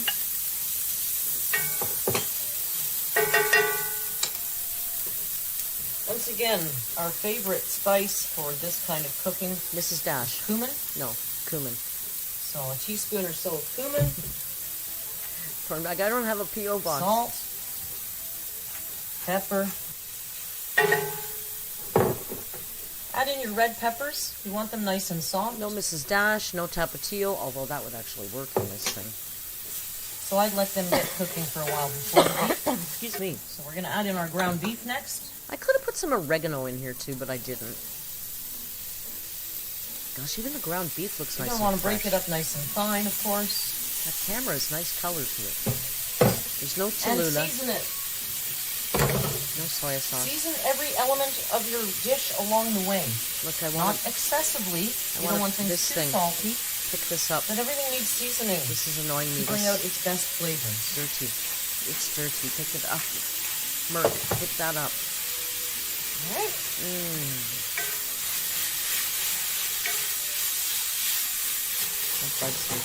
Once again, our favorite spice for this kind of cooking, Mrs. Dash. cumin. No, cumin. So a teaspoon or so of cumin, Like, I don't have a P.O. box. salt. pepper. Add in your red peppers. You want them nice and soft. No Mrs. Dash, no Tapatio, although that would actually work in this thing. So I'd let them get cooking for a while before the beef. Excuse me. So we're going to add in our ground beef next. I could have put some oregano in here too, but I didn't. Gosh, even the ground beef looks nice. You're going to want to break it up nice and fine, of course. That camera has nice color to it. There's no Cholula. And season it. No soy sauce. Season every element of your dish along the way. Look, I Not want excessively. You don't want things this too thing. salty. Pick this up. But everything needs seasoning This is annoying me. to bring out its best flavors. Dirty. It's dirty. Pick it up. Merc, pick that up. Alright. That bugs me.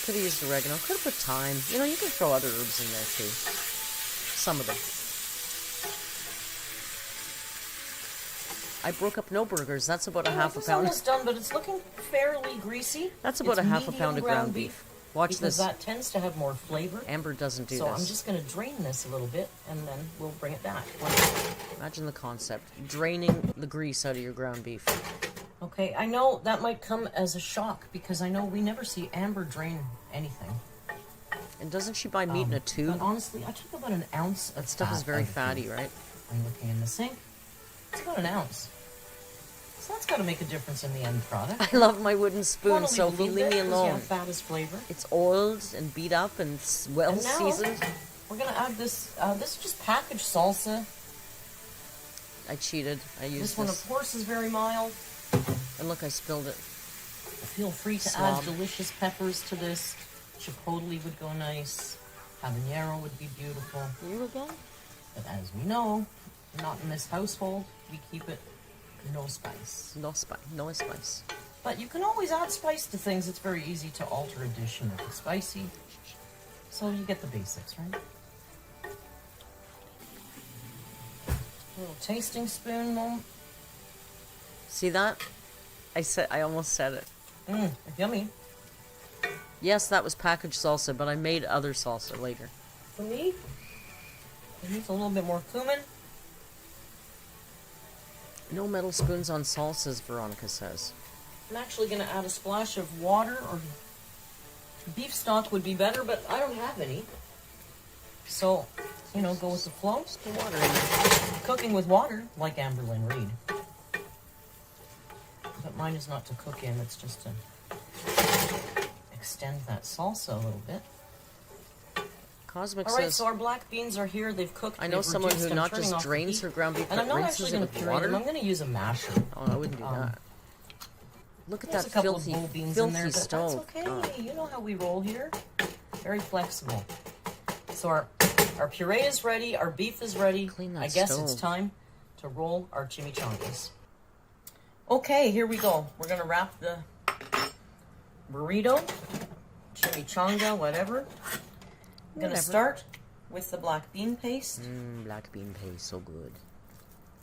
Could have used oregano. Could have put thyme. You know, you can throw other herbs in there too. Some of them. I broke up no burgers. That's about a half a It's pound. almost done, but it's looking fairly greasy. That's about It's a half a medium pound of ground beef. Watch because this. that tends to have more flavor. Amber doesn't do So this. I'm just going to drain this a little bit, and then we'll bring it back. Imagine the concept. Draining the grease out of your ground beef. Okay, I know that might come as a shock, because I know we never see Amber drain anything. And doesn't she buy meat in a tube? But honestly, I took about an ounce of That stuff is fat very out of fatty, it. right? I'm looking in the sink. It's about an ounce. So that's got to make a difference in the end product. I love my wooden You spoon, wanna leave a Sophie. little Leave me bit 'cause, yeah, alone. fat is flavor. It's oiled and beat up and well And now, seasoned. we're going to add this. This is just packaged salsa. I cheated. I used This one, this. of course, is very mild. And look, I spilled it. Feel free to Slob. add delicious peppers to this. Chipotle would go nice. Habanero would be beautiful. You again? But as we know, not in this household, we keep it no spice. No spice. No spice. But you can always add spice to things. It's very easy to alter a dish and make it spicy. So you get the basics, right? A little tasting spoon moment. See that? I almost said it. Yummy. Yes, that was packaged salsa, but I made other salsa later. For me, it needs a little bit more cumin. No metal spoons on salsas, Veronica says. I'm actually going to add a splash of water, or beef stock would be better, but I don't have any. So, you know, go with the flow. Just put water in there. Cooking with water, like Amberlyn Reed. But mine is not to cook in, it's just to extend that salsa a little bit. Cosmic All right, says, so our black beans are here. They've cooked. I know they've someone reduced. who I'm not turning just off the drains heat. her ground beef, And I'm but not rinses actually it going with to puree water. them. I'm going to use a masher. Oh, I wouldn't do that. Look at There's that a couple filthy, of bull beans in filthy there, but stove. that's okay. Oh. You know how we roll here. Very flexible. So our puree is ready. Our beef is ready. Clean that I guess it's stove. time to roll our chimichangas. Okay, here we go. We're going to wrap the burrito, chimichanga, whatever. I'm going to start with the black bean paste. Black bean paste, so good.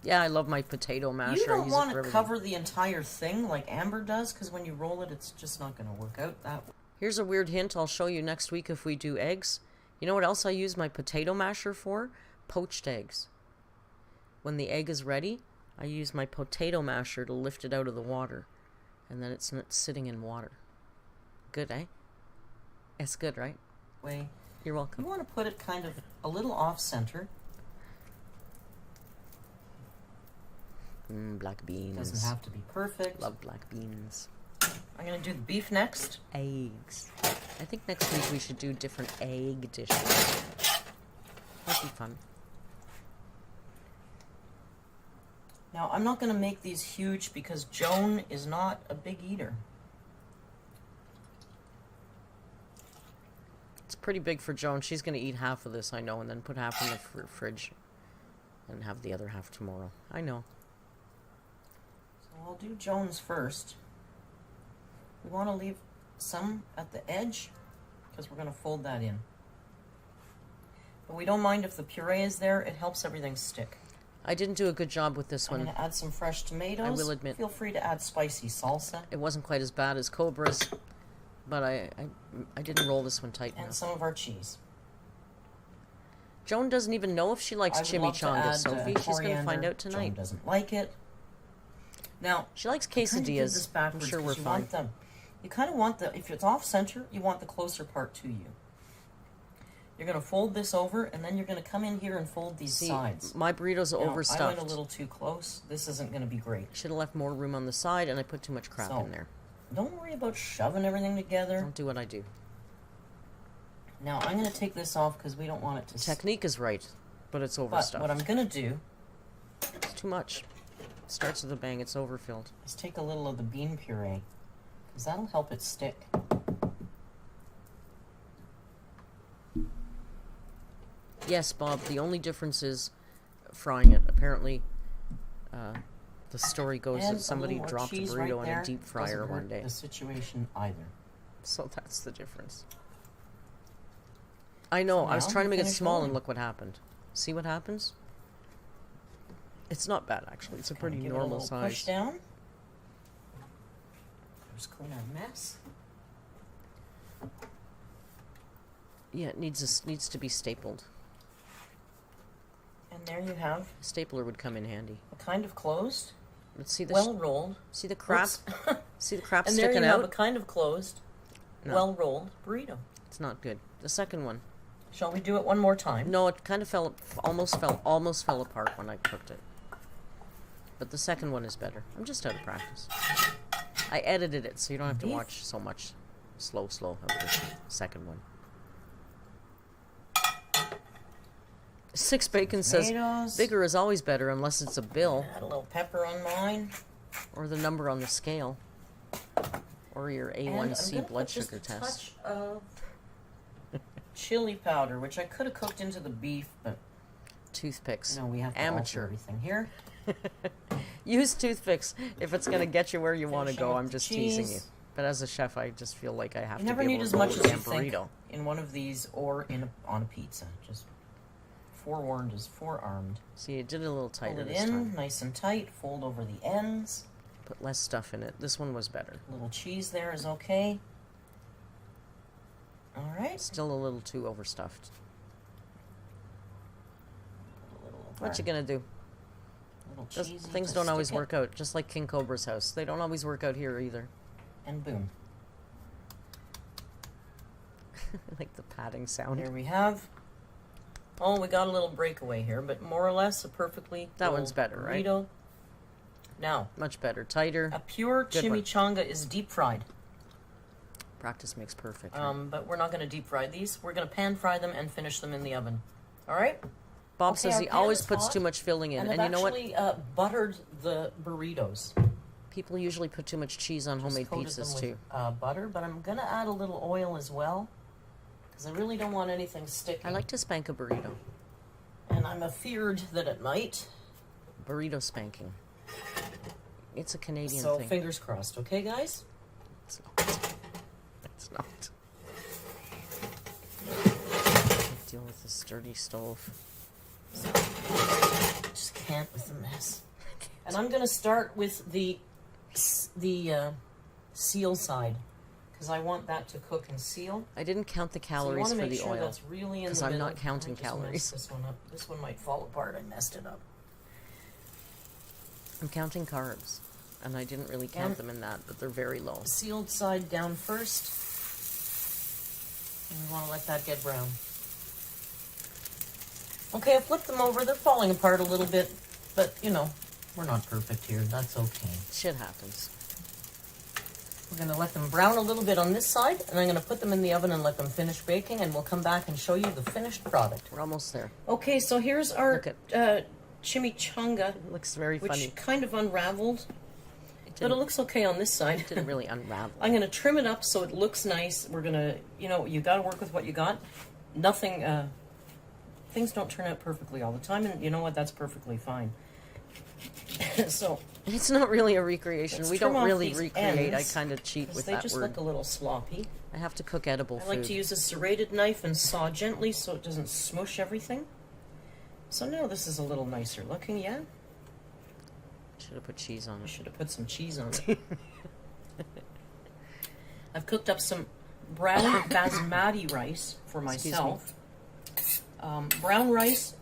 Yeah, I love my potato masher. You I don't use want it for to everything. cover the entire thing like Amber does, because when you roll it, it's just not going to work out that way. Here's a weird hint I'll show you next week if we do eggs. You know what else I use my potato masher for? Poached eggs. When the egg is ready, I use my potato masher to lift it out of the water. And then it's not sitting in water. Good, eh? It's good, right? Way. You're You welcome. want to put it kind of a little off-center. Black beans. Doesn't have to be perfect. Love black beans. I'm going to do the beef next. Eggs. I think next week we should do different egg dishes. That'd be fun. Now, I'm not going to make these huge because Joan is not a big eater. It's pretty big for Joan. She's going to eat half of this, I know, and then put half in the fridge. And have the other half tomorrow. I know. So I'll do Joan's first. We want to leave some at the edge because we're going to fold that in. But we don't mind if the puree is there. It helps everything stick. I didn't do a good job with this I'm one. going to add some fresh tomatoes. I will admit. Feel free to add spicy salsa. It wasn't quite as bad as Cobra's, but I didn't roll this one tight And enough. some of our cheese. Joan doesn't even know if she likes I would love to chimichanga, add, Sophie. She's going to find coriander. out tonight. Joan doesn't like it. Now, She likes I kinda did quesadillas. this I'm backwards sure we're 'cause you fine. want them. You kind of want the, if it's off center, you want the closer part to you. You're going to fold this over, and then you're going to come in here and fold these See, sides. my burrito's Now, overstuffed. I went a little too close. This isn't going to be great. Should have left more room on the side, and I put too much crap So, in there. Don't worry about shoving everything together. Don't do what I do. Now, I'm going to take this off because we don't want it to Technique is right, but it's But overstuffed. what I'm going to do It's too much. Starts with a bang. It's overfilled. is take a little of the bean puree, because that'll help it stick. Yes, Bob, the only difference is frying it. Apparently, the story goes And that somebody little more dropped a cheese burrito right in there a deep fryer doesn't one hurt day. the situation either. So that's the difference. I know, I was Now trying to make it finish small and rolling. look what happened. See what happens? It's not bad, actually. It's a pretty Give it a normal little push size. down. Just clean our mess. Yeah, it needs to be stapled. And there you have A stapler would come in handy. a kind of closed, Let's see the well rolled. see the crap. Oops. See the crap And there you sticking have a out. kind of closed, No. well rolled burrito. It's not good. The second one. Shall we do it one more time? No, it kind of almost fell apart when I cooked it. But the second one is better. I'm just out of practice. I edited it so you don't have to Beef. watch so much slow of the second one. Six Bacon says Tomatoes. bigger is always better unless it's a bill Add a little pepper on mine. or the number on the scale or your And I'm A1C gonna blood put just sugar a test. touch of chili powder, which I could have cooked into the beef, but Toothpicks. no, we have to alter Amateur. everything here. Use toothpicks if it's going to get you where you want to Finishing go. with I'm the just teasing you. cheese. But as a chef, I just feel like I have You to never be need able as to much roll as a you damn think burrito. in one of these or on a pizza. Just forewarned is forearmed. See, it did it a little Fold tighter it this in, time. nice and tight. Fold over the ends. Put less stuff in it. This one was better. A little cheese there is okay. All right. Still a little too overstuffed. A little What you over. gonna do? Little Just, cheesy things to don't always stick it, work out. Just like King Cobra's house, they don't always work out here either. And boom. I like the padding sound. There we have. Oh, we got a little breakaway here, but more or less a perfectly That rolled one's better, right? burrito. Now, Much better, tighter. a pure Good one. chimichanga is deep fried. Practice makes perfect. Right? But we're not going to deep fry these. We're going to pan fry them and finish them in the oven. All right? Bob okay, says our he pan always is puts hot, too much filling in, And and I've you know what? actually buttered the burritos. People usually put too much cheese on Just homemade coated pizzas them too. with butter, but I'm going to add a little oil as well because I really don't want anything sticking. I like to spank a burrito. And I'm afeared that it might. Burrito spanking. It's a Canadian So thing. fingers crossed, okay, guys? It's not. It's not. Deal with this dirty stove. Just can't with the mess. And I'm going to start with the seal side because I want that to cook and seal. I didn't count the So you calories want to for make the sure oil. that's really in 'cause the I'm middle. not counting I just calories. messed this one up. This one might fall apart. I messed it up. I'm counting carbs, and I didn't really count And- them in that, but they're very low. Sealed side down first. And we want to let that get brown. Okay, I flipped them over. They're falling apart a little bit, but you know, we're not perfect here. That's okay. Shit happens. We're going to let them brown a little bit on this side, and I'm going to put them in the oven and let them finish baking, and we'll come back and show you the finished product. We're almost there. Okay, so here's our Look chimichanga, It looks very which funny. kind of unraveled, but it didn't- looks okay on this side. It didn't really unravel. I'm going to trim it up so it looks nice. We're going to, you know, you got to work with what you got. Nothing, things don't turn out perfectly all the time, and you know what? That's perfectly fine. So, It's not really a recreation. Let's We trim don't off really these recreate. ends, I kind of cheat with they that just word. look a little sloppy. I have to cook edible I food. like to use a serrated knife and saw gently so it doesn't smush everything. So now this is a little nicer looking, yeah? Should have put cheese on I it. should have put some cheese on it. I've cooked up some brown basmati rice for Excuse myself. Brown rice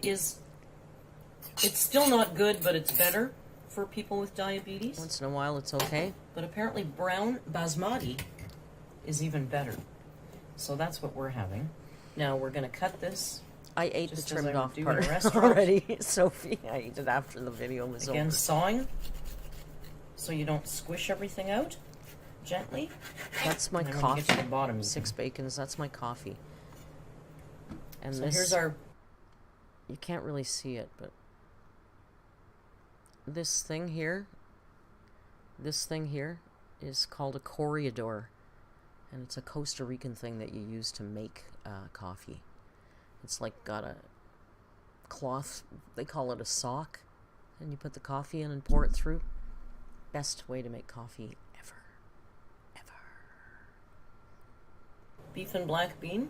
it's still not good, but it's better for people with diabetes. Once in a while, it's okay. But apparently brown basmati is even better. So that's what we're having. Now we're going to cut this. I ate the Just as trimmed I would off do in part a restaurant. already, Sophie. I ate it after the video was Again, over. sawing so you don't squish everything out gently. That's my And then when you coffee. get to the bottom, you 6 bacons. That's my coffee. And So this, here's our... you can't really see it, but this thing here is called a corregidor, and it's a Costa Rican thing that you use to make coffee. It's like got a cloth, they call it a sock, and you put the coffee in and pour it through. Best way to make coffee ever. beef and black bean.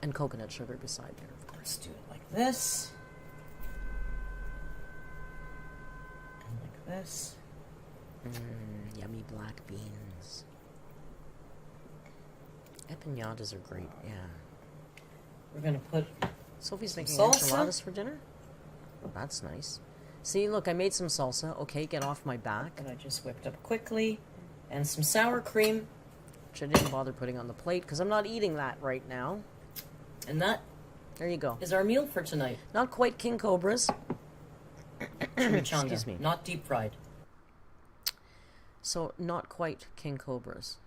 And coconut sugar beside there, of course. Let's do it like this. And like this. Yummy black beans. Empanadas are great, yeah. We're going to put... Sophie's making salsa? enchiladas for dinner? Oh, that's nice. See, look, I made some salsa. Okay, get off my back. that I just whipped up quickly. And some sour cream. Which I didn't bother putting on the plate because I'm not eating that right now. And that There you go. is our meal for tonight. Not quite King Cobras. Chimichanga. Excuse me. Not deep fried. So, not quite King Cobras.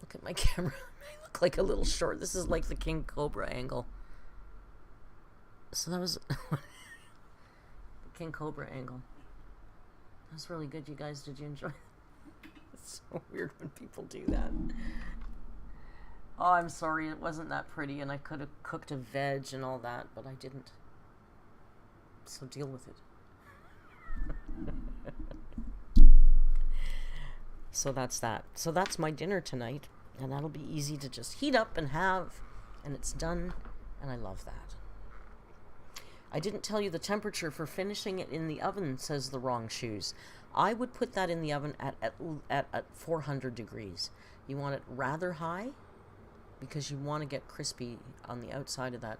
Look at my camera. I look like a little short. This is like the King Cobra angle. So that was the King Cobra angle. That was really good, you guys. Did you enjoy it? It's so weird when people do that. Oh, I'm sorry. It wasn't that pretty, and I could have cooked a veg and all that, but I didn't. So deal with it. So that's that. So that's my dinner tonight, and that'll be easy to just heat up and have, and it's done, and I love that. I didn't tell you the temperature for finishing it in the oven, says the wrong shoes. I would put that in the oven at 400 degrees. You want it rather high because you want to get crispy on the outside of that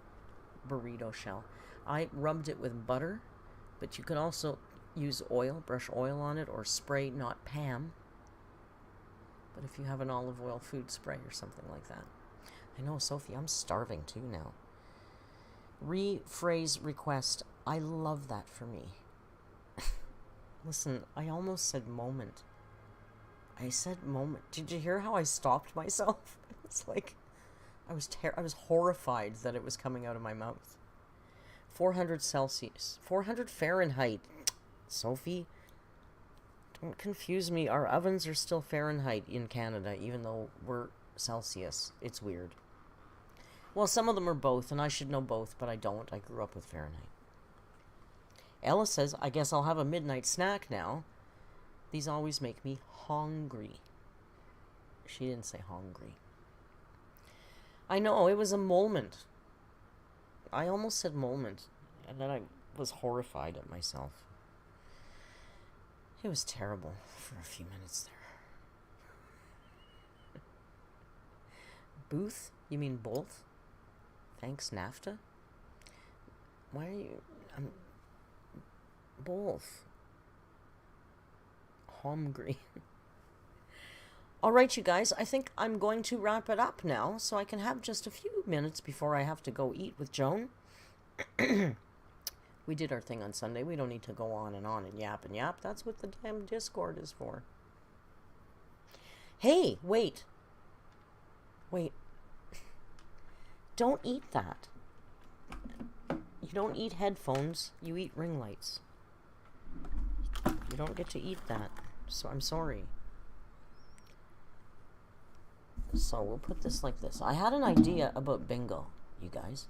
burrito shell. I rubbed it with butter, but you could also use oil, brush oil on it, or spray, not Pam. But if you have an olive oil food spray or something like that. I know, Sophie, I'm starving too now. Rephrase request. I love that for me. Listen, I almost said moment. I said moment. Did you hear how I stopped myself? It's like I was horrified that it was coming out of my mouth. 400 Celsius. 400 Fahrenheit. Sophie, don't confuse me. Our ovens are still Fahrenheit in Canada, even though we're Celsius. It's weird. Well, some of them are both, and I should know both, but I don't. I grew up with Fahrenheit. Ella says, I guess I'll have a midnight snack now. These always make me hungry. She didn't say hungry. I know, it was a moment. I almost said moment, and then I was horrified at myself. It was terrible for a few minutes there. Booth? You mean both? Thanks, NAFTA? Why are you... both. Hungry. Alright, you guys, I think I'm going to wrap it up now, so I can have just a few minutes before I have to go eat with Joan. We did our thing on Sunday. We don't need to go on and yap and yap. That's what the damn Discord is for. Hey, wait. Wait. Don't eat that. You don't eat headphones. You eat ring lights. You don't get to eat that. So I'm sorry. So we'll put this like this. I had an idea about bingo, you guys.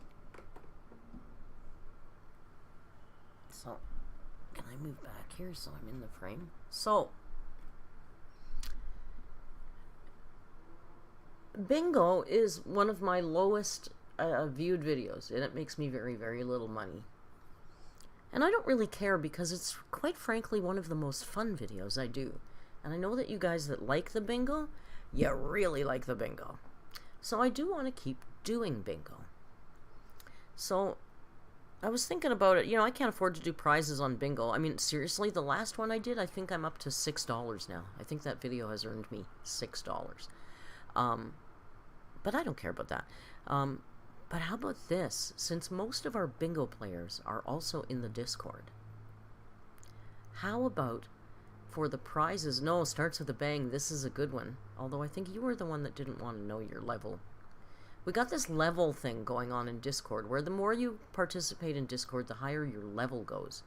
So, can I move back here so I'm in the frame? So, bingo is one of my lowest viewed videos, and it makes me very, very little money. And I don't really care because it's, quite frankly, one of the most fun videos I do. And I know that you guys that like the bingo, you really like the bingo. So I do want to keep doing bingo. So I was thinking about it. You know, I can't afford to do prizes on bingo. I mean, seriously, the last one I did, I think I'm up to $6 now. I think that video has earned me $6. But I don't care about that. But how about this? Since most of our bingo players are also in the Discord, how about for the prizes? No, starts with a bang. This is a good one. Although I think you were the one that didn't want to know your level. We got this level thing going on in Discord, where the more you participate in Discord, the higher your level goes.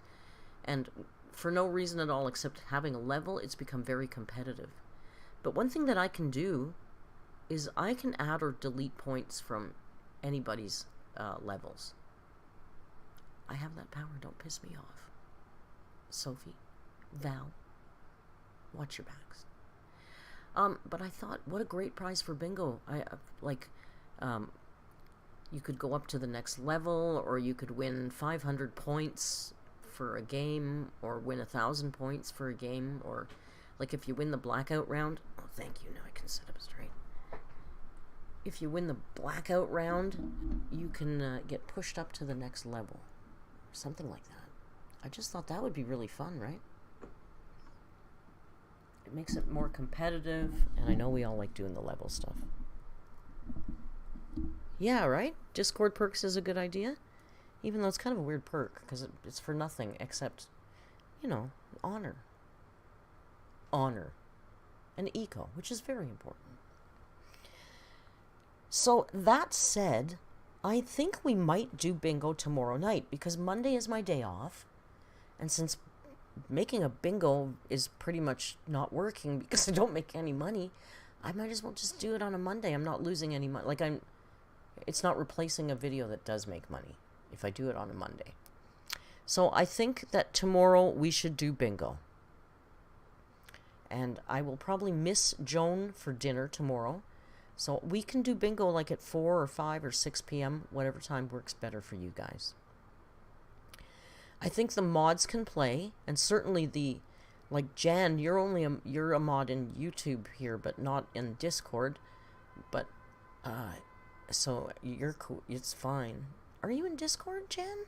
And for no reason at all except having a level, it's become very competitive. But one thing that I can do is I can add or delete points from anybody's levels. I have that power. Don't piss me off. Sophie, Val, watch your backs. But I thought, what a great prize for bingo. You could go up to the next level, or you could win 500 points for a game, or win 1,000 points for a game, or like if you win the blackout round. Oh, thank you. Now I can sit up straight. If you win the blackout round, you can get pushed up to the next level. Something like that. I just thought that would be really fun, right? It makes it more competitive, and I know we all like doing the level stuff. Yeah, right? Discord perks is a good idea. Even though it's kind of a weird perk, because it's for nothing except, you know, honor. Honor. And eco, which is very important. So, that said, I think we might do bingo tomorrow night, because Monday is my day off. And since making a bingo is pretty much not working because I don't make any money, I might as well just do it on a Monday. I'm not losing any money. It's not replacing a video that does make money if I do it on a Monday. So I think that tomorrow we should do bingo. And I will probably miss Joan for dinner tomorrow. So we can do bingo like at 4 or 5 or 6 p.m., whatever time works better for you guys. I think the mods can play, and certainly like Jan, you're a mod in YouTube here, but not in Discord. But so you're cool. It's fine. Are you in Discord, Jan?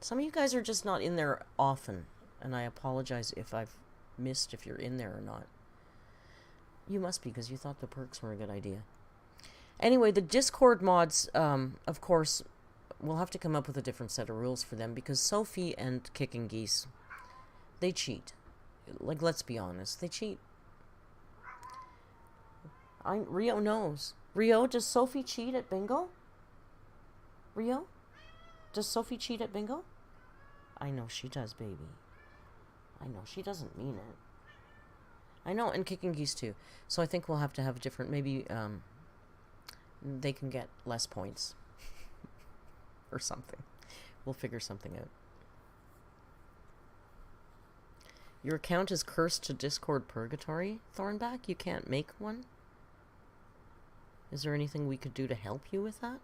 Some of you guys are just not in there often, and I apologize if I've missed if you're in there or not. You must be, because you thought the perks were a good idea. Anyway, the Discord mods, of course, we'll have to come up with a different set of rules for them, because Sophie and Kicking Geese, they cheat. Like, let's be honest, they cheat. Rio knows. Rio, does Sophie cheat at bingo? Rio? Does Sophie cheat at bingo? I know she does, baby. I know, she doesn't mean it. I know, and Kicking Geese too. So I think we'll have to have different, maybe, they can get less points. Or something. We'll figure something out. Your account is cursed to Discord Purgatory, Thornback? You can't make one? Is there anything we could do to help you with that?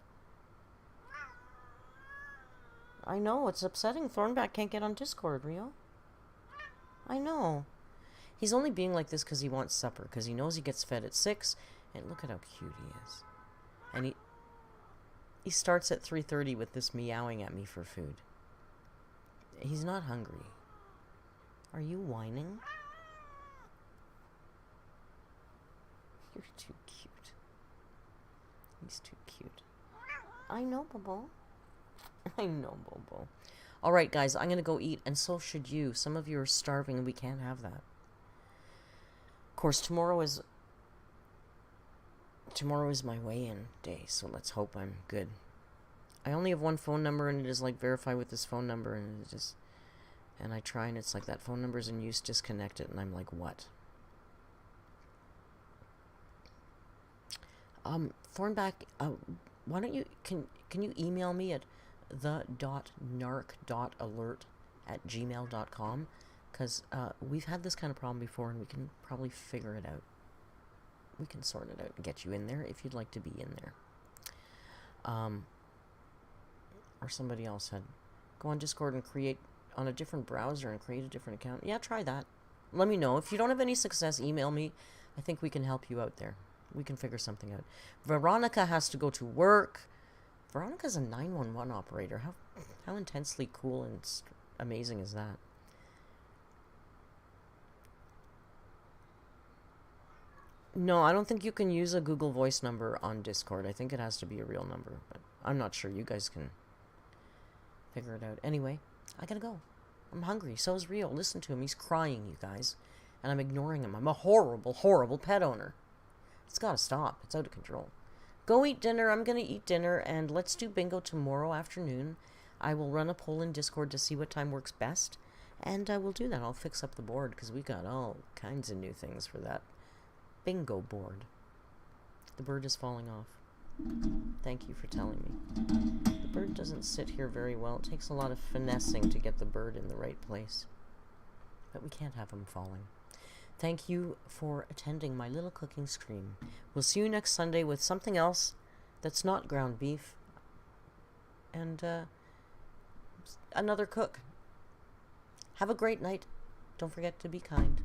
I know, it's upsetting. Thornback can't get on Discord, Rio. I know. He's only being like this because he wants supper, because he knows he gets fed at 6, and look at how cute he is. And he starts at 3:30 with this meowing at me for food. He's not hungry. Are you whining? You're too cute. He's too cute. I know, Bobo. I know, Bobo. Alright, guys, I'm going to go eat, and so should you. Some of you are starving, and we can't have that. Of course, tomorrow is my weigh-in day, so let's hope I'm good. I only have one phone number, and it is like verify with this phone number, and it just, and I try, and it's like that phone number's in use, disconnect it, and I'm like, what? Thornback, why don't you, can you email me at the.narc.alert@gmail.com? Because we've had this kind of problem before, and we can probably figure it out. We can sort it out and get you in there if you'd like to be in there. Or somebody else said, go on Discord and create on a different browser and create a different account. Yeah, try that. Let me know. If you don't have any success, email me. I think we can help you out there. We can figure something out. Veronica has to go to work. Veronica's a 911 operator. How intensely cool and amazing is that? No, I don't think you can use a Google Voice number on Discord. I think it has to be a real number, but I'm not sure. You guys can figure it out. Anyway, I gotta go. I'm hungry. So is Rio. Listen to him. He's crying, you guys. And I'm ignoring him. I'm a horrible, horrible pet owner. It's gotta stop. It's out of control. Go eat dinner. I'm gonna eat dinner, and let's do bingo tomorrow afternoon. I will run a poll in Discord to see what time works best, and I will do that. I'll fix up the board, because we got all kinds of new things for that bingo board. The bird is falling off. Thank you for telling me. The bird doesn't sit here very well. It takes a lot of finessing to get the bird in the right place. But we can't have him falling. Thank you for attending my little cooking stream. We'll see you next Sunday with something else that's not ground beef. And another cook. Have a great night. Don't forget to be kind.